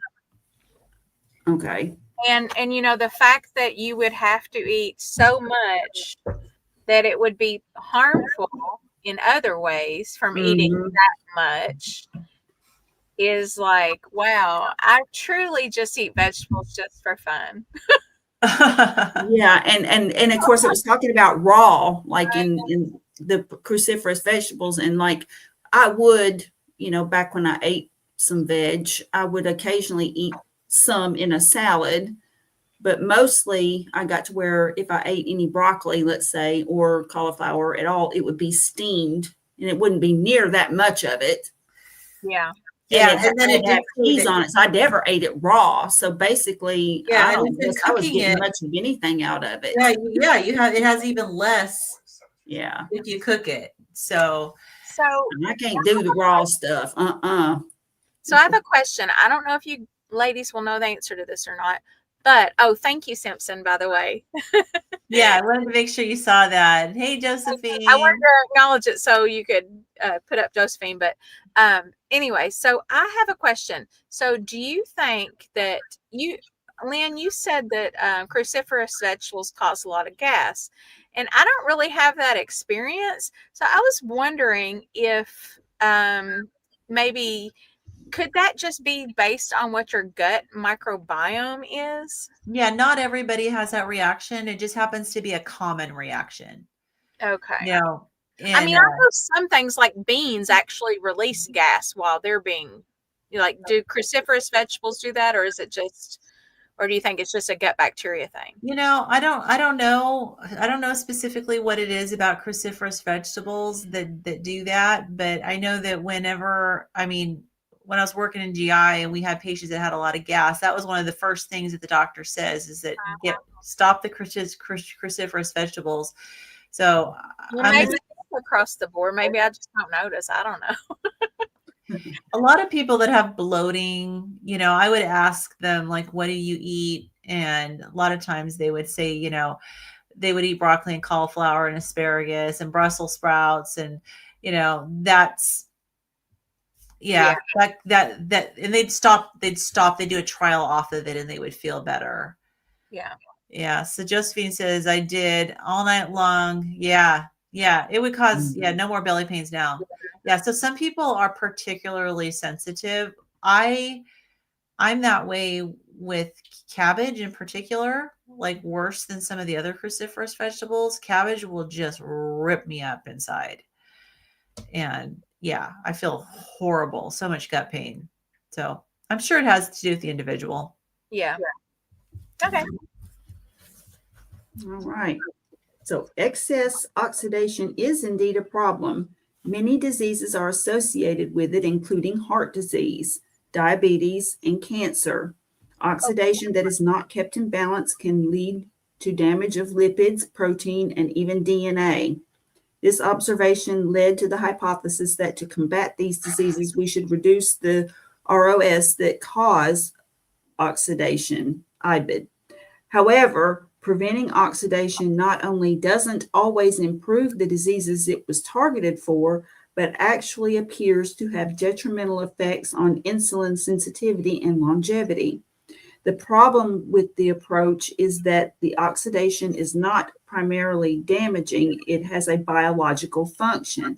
Okay. And you know, the fact that you would have to eat so much that it would be harmful in other ways from eating that much is like, wow, I truly just eat vegetables just for fun. Yeah, and of course it was talking about raw, like in the cruciferous vegetables, and like I would, back when I ate some veg, I would occasionally eat some in a salad, but mostly I got to where if I ate any broccoli, let's say, or cauliflower at all, it would be steamed and it wouldn't be near that much of it. Yeah. And then it had cheese on it, so I never ate it raw. So basically, I don't guess I was getting much of anything out of it. Yeah, it has even less. Yeah, if you cook it. So and I can't do the raw stuff. So I have a question. I don't know if you ladies will know the answer to this or not, but thank you, Simpson, by the way. Yeah, I wanted to make sure you saw that. Hey, Josephine. I wanted to acknowledge it so you could put up Josephine. But anyway, so I have a question. So do you think that Lynn, you said that cruciferous vegetables cause a lot of gas, and I don't really have that experience. So I was wondering if maybe could that just be based on what your gut microbiome is? Yeah, not everybody has that reaction. It just happens to be a common reaction. Okay. I mean, I know some things like beans actually release gas while they're being, do cruciferous vegetables do that, or is it just, or do you think it's just a gut bacteria thing? I don't know. I don't know specifically what it is about cruciferous vegetables that do that, but I know that when I was working in GI and we had patients that had a lot of gas, that was one of the first things that the doctor says is that stop the cruciferous vegetables. So maybe across the board, maybe I just don't notice. I don't know. A lot of people that have bloating, I would ask them, like, what do you eat? And a lot of times they would say, they would eat broccoli and cauliflower and asparagus and Brussels sprouts. And, that's, that, and they'd stop, they'd do a trial off of it and they would feel better. Yeah. Yeah. So Josephine says, I did all night long. Yeah. It would cause, no more belly pains now. Yeah. So some people are particularly sensitive. I'm that way with cabbage in particular, like worse than some of the other cruciferous vegetables. Cabbage will just rip me up inside. And yeah, I feel horrible, so much gut pain. So I'm sure it has to do with the individual. Yeah. Okay. All right. So excess oxidation is indeed a problem. Many diseases are associated with it, including heart disease, diabetes, and cancer. Oxidation that is not kept in balance can lead to damage of lipids, protein, and even DNA. This observation led to the hypothesis that to combat these diseases, we should reduce the ROS that cause oxidation, IBID. However, preventing oxidation not only doesn't always improve the diseases it was targeted for, but actually appears to have detrimental effects on insulin sensitivity and longevity. The problem with the approach is that the oxidation is not primarily damaging, it has a biological function.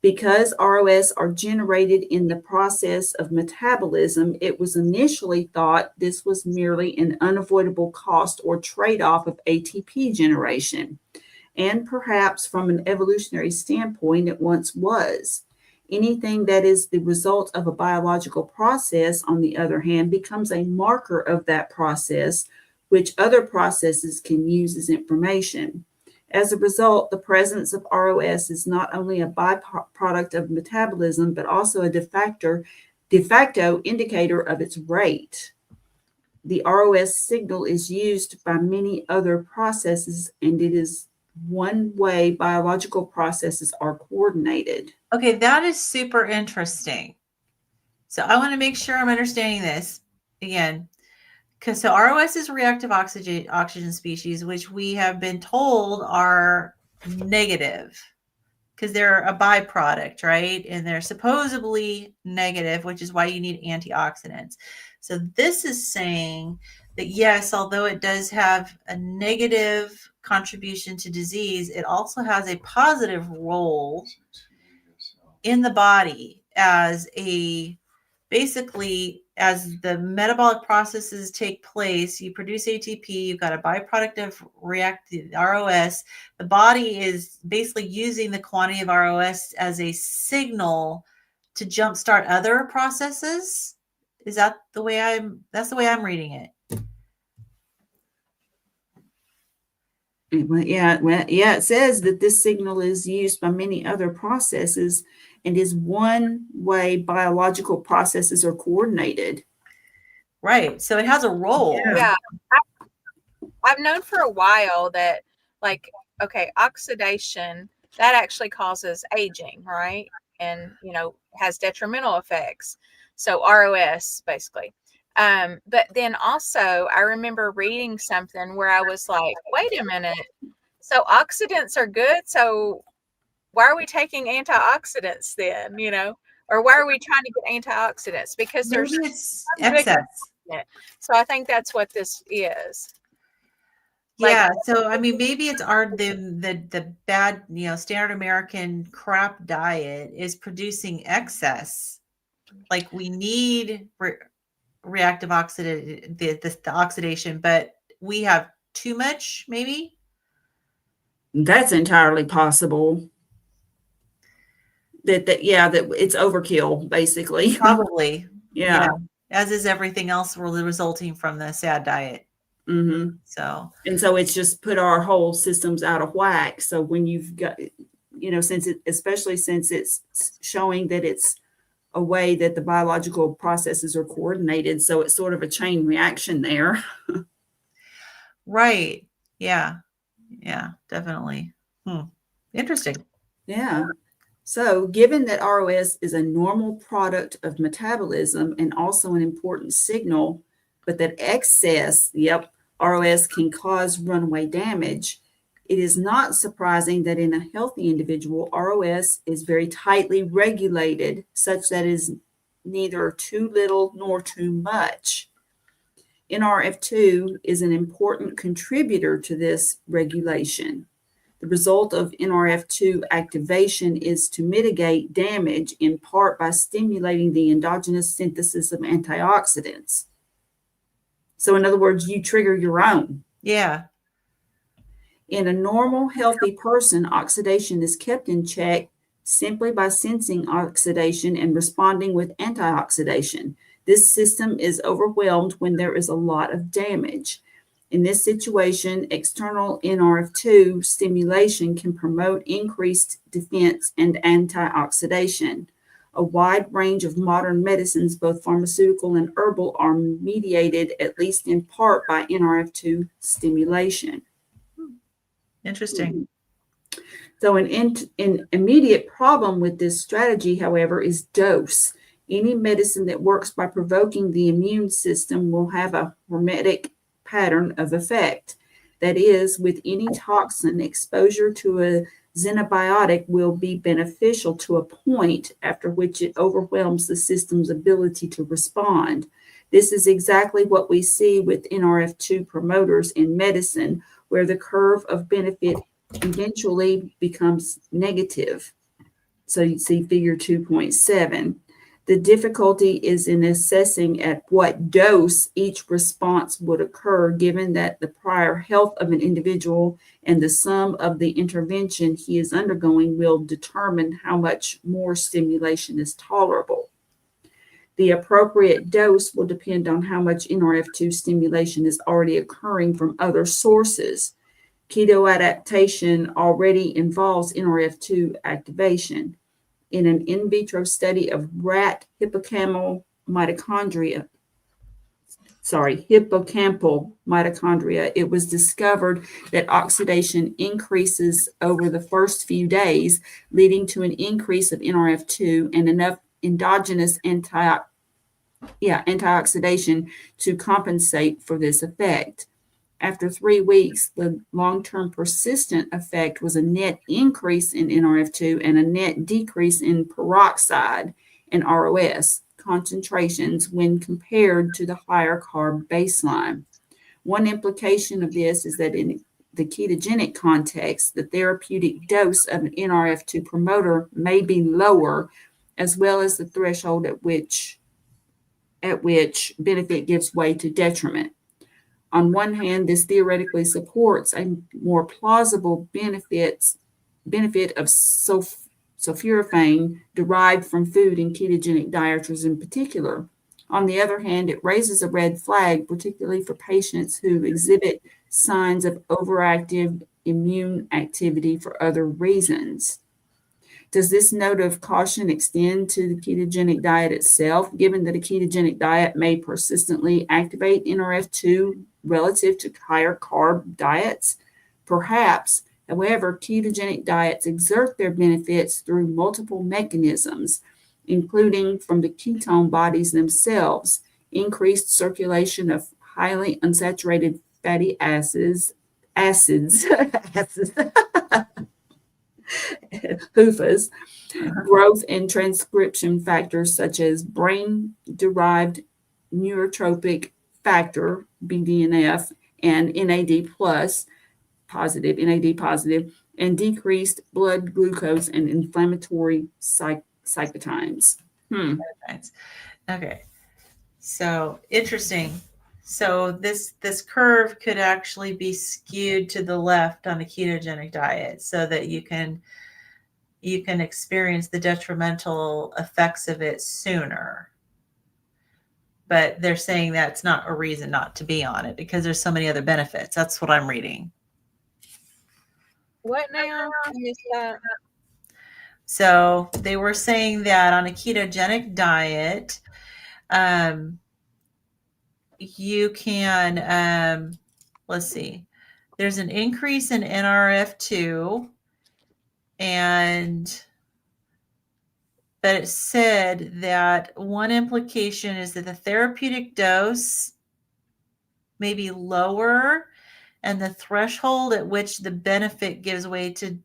Because ROS are generated in the process of metabolism, it was initially thought this was merely an unavoidable cost or trade-off of ATP generation. And perhaps from an evolutionary standpoint, it once was. Anything that is the result of a biological process, on the other hand, becomes a marker of that process, which other processes can use as information. As a result, the presence of ROS is not only a byproduct of metabolism, but also a de facto indicator of its rate. The ROS signal is used by many other processes, and it is one way biological processes are coordinated. Okay, that is super interesting. So I want to make sure I'm understanding this again. Because so ROS is a reactive oxygen species, which we have been told are negative because they're a byproduct, right? And they're supposedly negative, which is why you need antioxidants. So this is saying that yes, although it does have a negative contribution to disease, it also has a positive role in the body as basically as the metabolic processes take place, you produce ATP, you've got a byproduct of reactive ROS. The body is basically using the quantity of ROS as a signal to jumpstart other processes. Is that the way that's the way I'm reading it? Yeah, it says that this signal is used by many other processes and is one way biological processes are coordinated. Right. So it has a role. Yeah. I've known for a while that, like, okay, oxidation, that actually causes aging, right? And, has detrimental effects. So ROS, basically. But then also, I remember reading something where I was like, wait a minute. So oxidants are good. So why are we taking antioxidants then, or why are we trying to get antioxidants? Because Maybe there's it's excess. So I think that's what this is. Yeah. So, I mean, maybe it's the bad, standard American crap diet is producing excess. Like we need reactive oxidation, the oxidation, but we have too much, maybe. That's entirely possible. That it's overkill, basically. Probably. Yeah. As is everything else resulting from the sad diet. Mm-hmm. So it's just put our whole systems out of whack. So when you've got, especially since it's showing that it's a way that the biological processes are coordinated. So it's sort of a chain reaction there. Right. Yeah. Yeah, definitely. Interesting. Yeah. So given that ROS is a normal product of metabolism and also an important signal, but that excess, ROS can cause runaway damage, it is not surprising that in a healthy individual, ROS is very tightly regulated, such that it is neither too little nor too much. NRF2 is an important contributor to this regulation. The result of NRF2 activation is to mitigate damage in part by stimulating the endogenous synthesis of antioxidants. So in other words, you trigger your own. Yeah. In a normal, healthy person, oxidation is kept in check simply by sensing oxidation and responding with antioxidation. This system is overwhelmed when there is a lot of damage. In this situation, external NRF2 stimulation can promote increased defense and antioxidation. A wide range of modern medicines, both pharmaceutical and herbal, are mediated at least in part by NRF2 stimulation. Interesting. So an immediate problem with this strategy, however, is dose. Any medicine that works by provoking the immune system will have a hormetic pattern of effect. That is, with any toxin, exposure to a xenobiotic will be beneficial to a point after which it overwhelms the system's ability to respond. This is exactly what we see with NRF2 promoters in medicine, where the curve of benefit eventually becomes negative. So you see figure 2.7. The difficulty is in assessing at what dose each response would occur, given that the prior health of an individual and the sum of the intervention he is undergoing will determine how much more stimulation is tolerable. The appropriate dose will depend on how much NRF2 stimulation is already occurring from other sources. Keto adaptation already involves NRF2 activation. In an in vitro study of rat hippocampal mitochondria, it was discovered that oxidation increases over the first few days, leading to an increase of NRF2 and enough endogenous antioxidation to compensate for this effect. After 3 weeks, the long-term persistent effect was a net increase in NRF2 and a net decrease in peroxide and ROS concentrations when compared to the higher carb baseline. One implication of this is that in the ketogenic context, the therapeutic dose of an NRF2 promoter may be lower, as well as the threshold at which benefit gives way to detriment. On one hand, this theoretically supports a more plausible benefit of sulforaphane derived from food in ketogenic dieters in particular. On the other hand, it raises a red flag, particularly for patients who exhibit signs of overactive immune activity for other reasons. Does this note of caution extend to the ketogenic diet itself, given that a ketogenic diet may persistently activate NRF2 relative to higher carb diets? Perhaps. However, ketogenic diets exert their benefits through multiple mechanisms, including from the ketone bodies themselves, increased circulation of highly unsaturated fatty acids, PUFAs, growth and transcription factors such as brain-derived neurotropic factor, BDNF, and NAD positive, and decreased blood glucose and inflammatory cytokines. Okay. So interesting. So this curve could actually be skewed to the left on a ketogenic diet so that you can experience the detrimental effects of it sooner. But they're saying that's not a reason not to be on it because there's so many other benefits. That's what I'm reading. What now? I missed that. So they were saying that on a ketogenic diet, you can, let's see, there's an increase in NRF2, but it said that one implication is that the therapeutic dose may be lower and the threshold at which the benefit gives way to,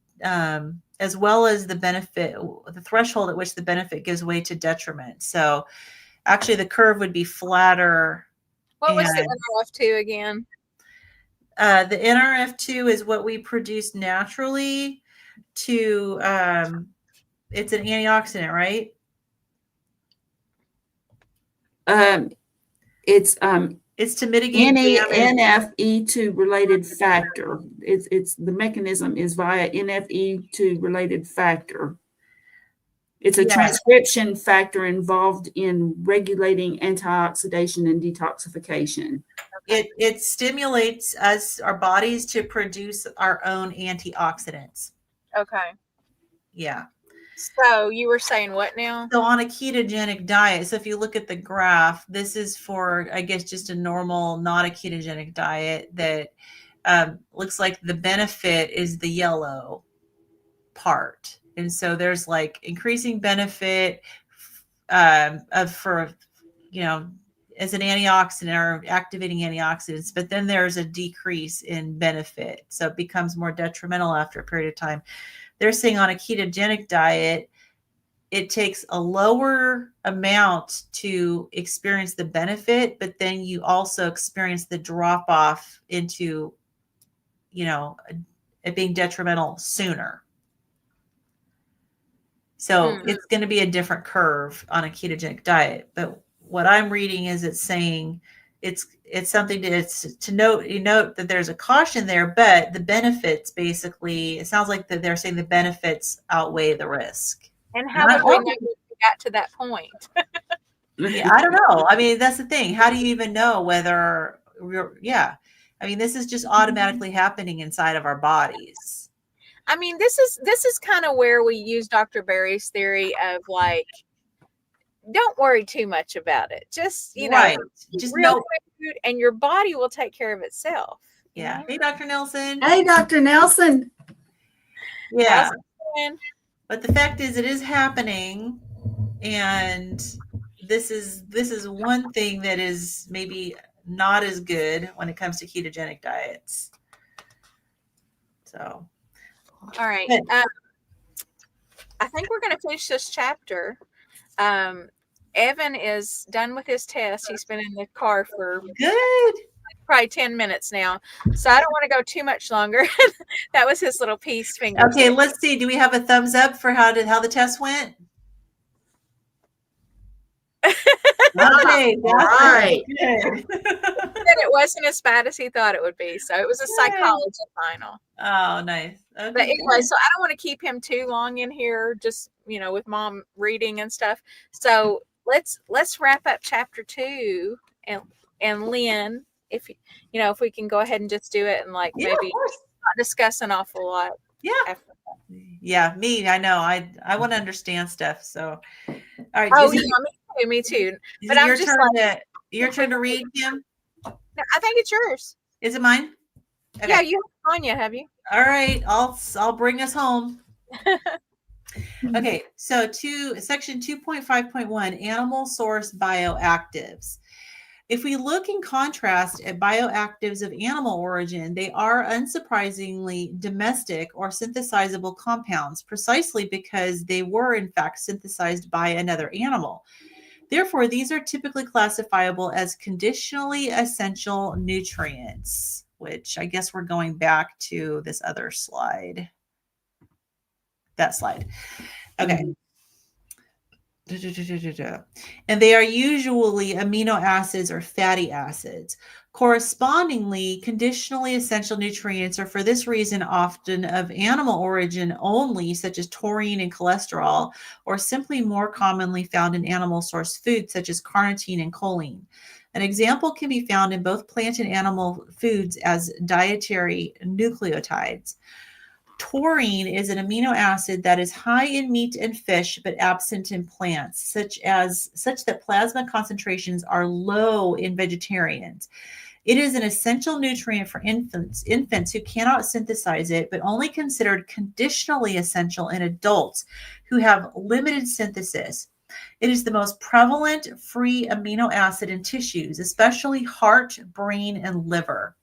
as well as the threshold at which the benefit gives way to detriment. So actually the curve would be flatter. What was the NRF2 again? The NRF2 is what we produce naturally to, it's an antioxidant, right? It's It's to mitigate Any damage. NFE2 related factor. It's the mechanism is via NFE2 related factor. It's a transcription factor involved in regulating antioxidation and detoxification. It stimulates our bodies to produce our own antioxidants. Okay. Yeah. So you were saying what now? So on a ketogenic diet, so if you look at the graph, this is for, I guess, just a normal, not a ketogenic diet that looks like the benefit is the yellow part. And so there's like increasing benefit for, as an antioxidant or activating antioxidants, but then there's a decrease in benefit. So it becomes more detrimental after a period of time. They're saying on a ketogenic diet, it takes a lower amount to experience the benefit, but then you also experience the drop off into, it being detrimental sooner. So it's going to be a different curve on a ketogenic diet. But what I'm reading is it's saying it's something to note that there's a caution there, but the benefits basically, it sounds like that they're saying the benefits outweigh the risk. And how would we know if we got to that point? Yeah, I don't know. I mean, that's the thing. How do you even know whether I mean, this is just automatically happening inside of our bodies. I mean, this is kind of where we use Dr. Berry's theory of like, don't worry too much about it. Just, just real quick food and your body will take care of itself. Yeah. Hey, Dr. Nelson. Hey, Dr. Nelson. Yeah. But the fact is, it is happening. And this is one thing that is maybe not as good when it comes to ketogenic diets. So. All right. I think we're going to finish this chapter. Evan is done with his test. He's been in the car for probably 10 minutes now. So I don't want to go too much longer. That was his little peace finger. Okay, let's see. Do we have a thumbs up for how the test went? Okay, all right. Good. And it wasn't as bad as he thought it would be. So it was a psychology final. Oh, nice. Okay, but anyway, so I don't want to keep him too long in here, just, with mom reading and stuff. So let's wrap up chapter 2 and Lynn, if we can go ahead and just do it and maybe not discuss an awful lot. Yeah. Yeah, me. I know. I want to understand stuff. So, all right. Oh, yeah, me too. But I'm just your turn to read, Kim? No, I think it's yours. Is it mine? Okay. Yeah, you haven't gone yet, have you? All right. I'll bring us home. Okay. So section 2.5.1, animal source bioactives. If we look in contrast at bioactives of animal origin, they are unsurprisingly domestic or synthesizable compounds, precisely because they were in fact synthesized by another animal. Therefore, these are typically classifiable as conditionally essential nutrients, which I guess we're going back to this other slide. That slide. Okay. And they are usually amino acids or fatty acids. Correspondingly, conditionally essential nutrients are for this reason often of animal origin only, such as taurine and cholesterol, or simply more commonly found in animal source foods such as carnitine and choline. An example can be found in both plant and animal foods as dietary nucleotides. Taurine is an amino acid that is high in meat and fish, but absent in plants, such that plasma concentrations are low in vegetarians. It is an essential nutrient for infants who cannot synthesize it, but only considered conditionally essential in adults who have limited synthesis. It is the most prevalent free amino acid in tissues, especially heart, brain, and liver.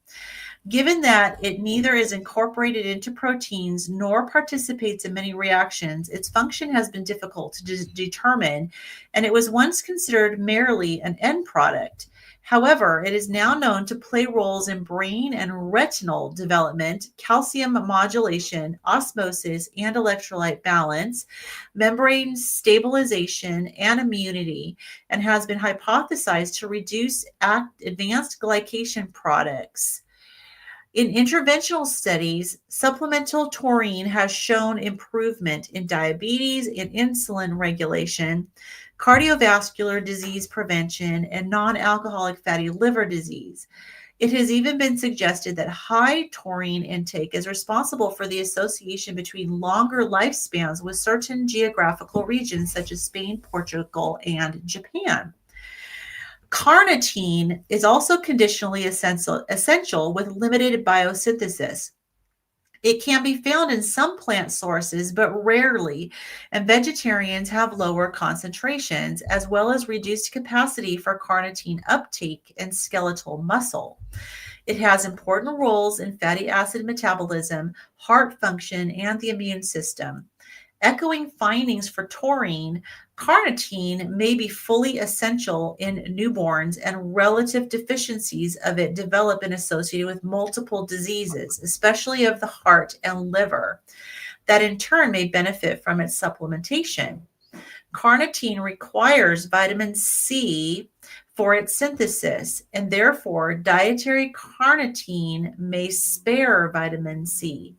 Given that it neither is incorporated into proteins nor participates in many reactions, its function has been difficult to determine, and it was once considered merely an end product. However, it is now known to play roles in brain and retinal development, calcium modulation, osmosis and electrolyte balance, membrane stabilization, and immunity, and has been hypothesized to reduce advanced glycation products. In interventional studies, supplemental taurine has shown improvement in diabetes and insulin regulation, cardiovascular disease prevention, and non-alcoholic fatty liver disease. It has even been suggested that high taurine intake is responsible for the association between longer lifespans with certain geographical regions such as Spain, Portugal, and Japan. Carnitine is also conditionally essential with limited biosynthesis. It can be found in some plant sources, but rarely, and vegetarians have lower concentrations, as well as reduced capacity for carnitine uptake in skeletal muscle. It has important roles in fatty acid metabolism, heart function, and the immune system. Echoing findings for taurine, carnitine may be fully essential in newborns, and relative deficiencies of it develop and associated with multiple diseases, especially of the heart and liver, that in turn may benefit from its supplementation. Carnitine requires vitamin C for its synthesis, and therefore dietary carnitine may spare vitamin C.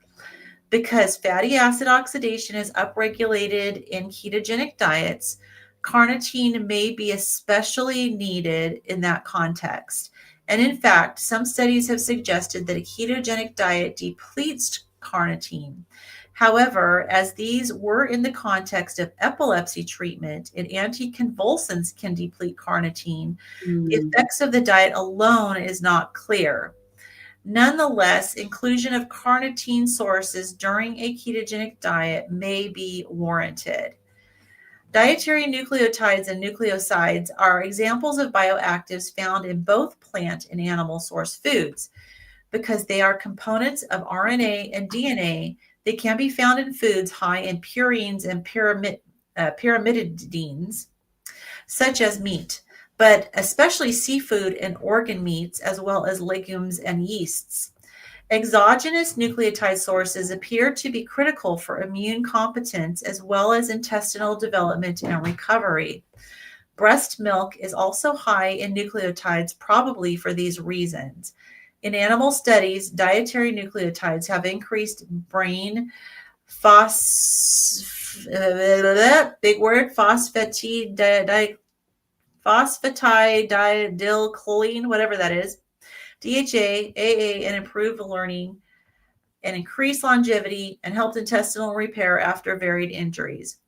Because fatty acid oxidation is upregulated in ketogenic diets, carnitine may be especially needed in that context. And in fact, some studies have suggested that a ketogenic diet depletes carnitine. However, as these were in the context of epilepsy treatment and anticonvulsants can deplete carnitine, the effects of the diet alone is not clear. Nonetheless, inclusion of carnitine sources during a ketogenic diet may be warranted. Dietary nucleotides and nucleosides are examples of bioactives found in both plant and animal source foods. Because they are components of RNA and DNA, they can be found in foods high in purines and pyrimidines, such as meat, but especially seafood and organ meats, as well as legumes and yeasts. Exogenous nucleotide sources appear to be critical for immune competence as well as intestinal development and recovery. Breast milk is also high in nucleotides, probably for these reasons. In animal studies, dietary nucleotides have increased brain phosphatidylcholine, whatever that is, DHA, AA, and improved learning and increased longevity and helped intestinal repair after varied injuries.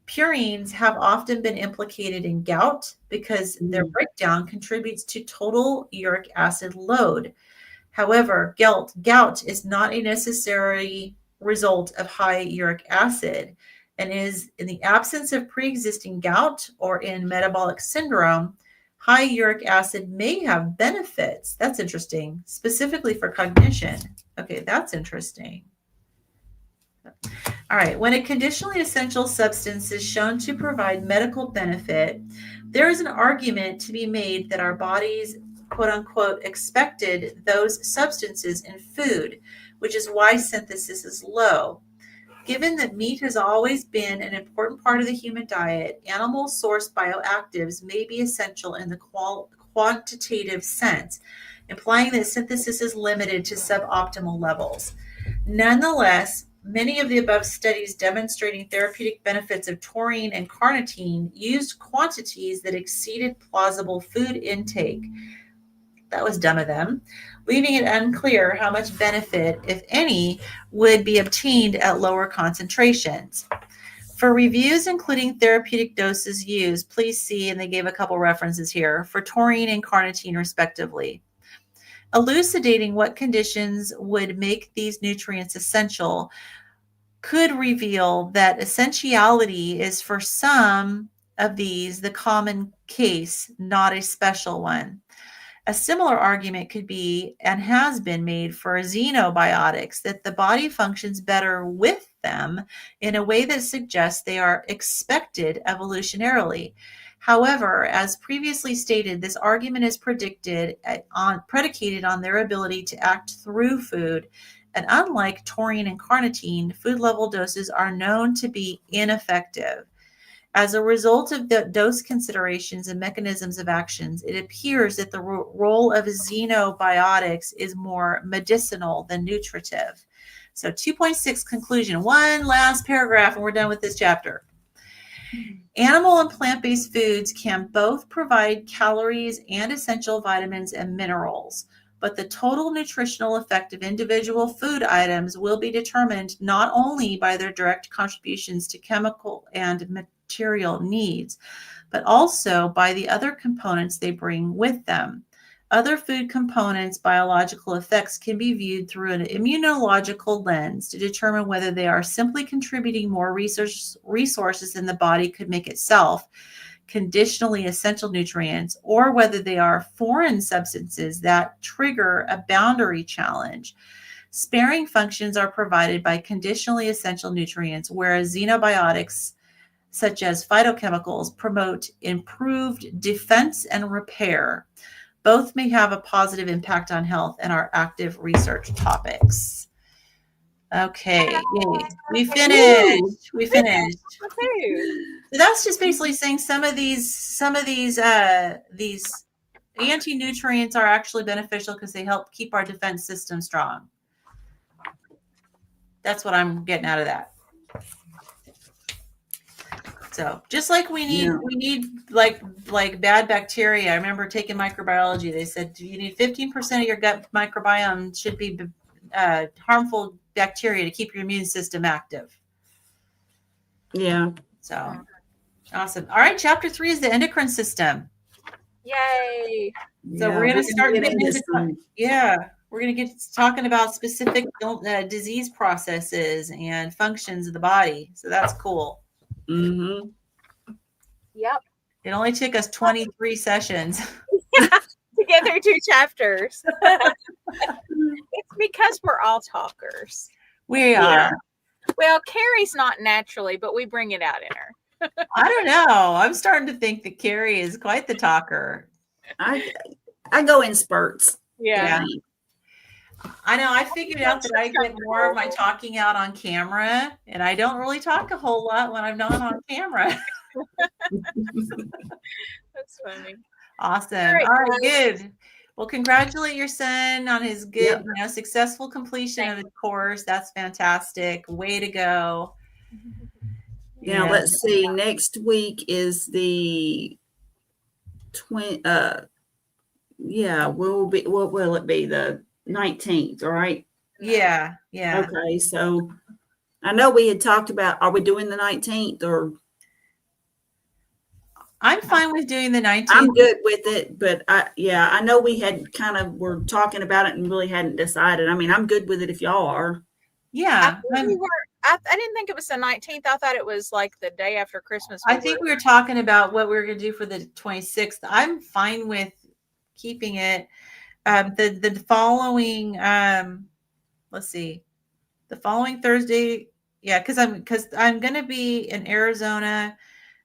Purines have often been implicated in gout because their breakdown contributes to total uric acid load. However, gout is not a necessary result of high uric acid, and is in the absence of pre-existing gout or in metabolic syndrome, high uric acid may have benefits. That's interesting, specifically for cognition. Okay, that's interesting. All right, when a conditionally essential substance is shown to provide medical benefit, there is an argument to be made that our bodies, quote unquote, expected those substances in food, which is why synthesis is low. Given that meat has always been an important part of the human diet, animal source bioactives may be essential in the quantitative sense, implying that synthesis is limited to suboptimal levels. Nonetheless, many of the above studies demonstrating therapeutic benefits of taurine and carnitine used quantities that exceeded plausible food intake. That was dumb of them, leaving it unclear how much benefit, if any, would be obtained at lower concentrations. For reviews including therapeutic doses used, please see, and they gave a couple references here, for taurine and carnitine respectively. Elucidating what conditions would make these nutrients essential could reveal that essentiality is for some of these the common case, not a special one. A similar argument could be, and has been made for xenobiotics, that the body functions better with them in a way that suggests they are expected evolutionarily. However, as previously stated, this argument is predicated on their ability to act through food, and unlike taurine and carnitine, food level doses are known to be ineffective. As a result of the dose considerations and mechanisms of actions, it appears that the role of xenobiotics is more medicinal than nutritive. So 2.6 conclusion, one last paragraph and we're done with this chapter. Animal and plant-based foods can both provide calories and essential vitamins and minerals, but the total nutritional effect of individual food items will be determined not only by their direct contributions to chemical and material needs, but also by the other components they bring with them. Other food components' biological effects can be viewed through an immunological lens to determine whether they are simply contributing more resources than the body could make itself, conditionally essential nutrients, or whether they are foreign substances that trigger a boundary challenge. Sparing functions are provided by conditionally essential nutrients, whereas xenobiotics, such as phytochemicals, promote improved defense and repair. Both may have a positive impact on health and are active research topics. Okay, yay. We finished. So that's just basically saying some of these anti-nutrients are actually beneficial because they help keep our defense system strong. That's what I'm getting out of that. So just like we need like bad bacteria. I remember taking microbiology. They said you need 15% of your gut microbiome should be harmful bacteria to keep your immune system active. Yeah. So awesome. All right. Chapter 3 is the endocrine system. Yay. So we're going to start getting into we're going to get talking about specific disease processes and functions of the body. So that's cool. Mm-hmm. Yep. It only took us 23 sessions to get through 2 chapters. It's because we're all talkers. We are. Well, Carrie's not naturally, but we bring it out in her. I don't know. I'm starting to think that Carrie is quite the talker. I go in spurts. Yeah. I know. I figured out that I get more of my talking out on camera, and I don't really talk a whole lot when I'm not on camera. That's funny. Awesome. All right, good. Well, congratulate your son on his good, successful completion of his course. That's fantastic. Way to go. Now, let's see. Next week is the what will it be? The 19th, all right? Yeah. Okay, so I know we had talked about, are we doing the 19th or? I'm fine with doing the 19th. I'm good with it, but I know we had were talking about it and really hadn't decided. I mean, I'm good with it if y'all are. Yeah. I didn't think it was the 19th. I thought it was like the day after Christmas. I think we were talking about what we were going to do for the 26th. I'm fine with keeping it. The following, let's see, the following Thursday. Yeah, because I'm going to be in Arizona.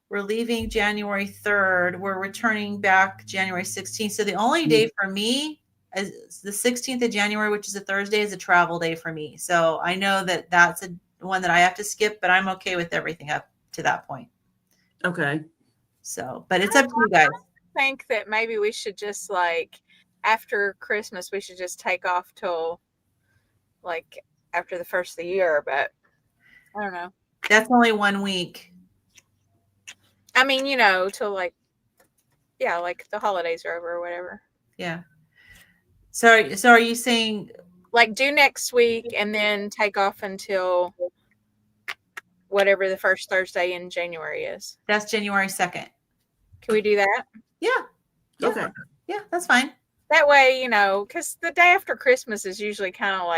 We're leaving January 3rd. We're returning back January 16th. So the only day for me is the 16th of January, which is a Thursday, is a travel day for me. So I know that that's one that I have to skip, but I'm okay with everything up to that point. Okay. So, but it's up to you guys. I think that maybe we should just after Christmas, we should just take off till after the first of the year, but I don't know. That's only 1 week. I mean, till the holidays are over or whatever. Yeah. So are you saying do next week and then take off until whatever the first Thursday in January is? That's January 2nd. Can we do that? Yeah. Okay. Yeah, that's fine. That way, because the day after Christmas is usually kind of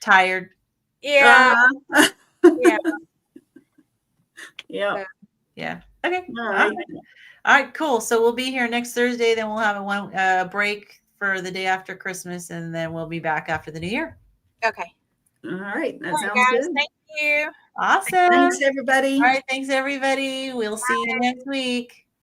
tired. Yeah. Yeah. Yeah. Yeah. Okay. All right. All right. Cool. So we'll be here next Thursday. Then we'll have a break for the day after Christmas, and then we'll be back after the New Year. Okay. All right. That sounds guys, good. Thank you. Awesome. Thanks, everybody. All right. Thanks, everybody. We'll see you next week.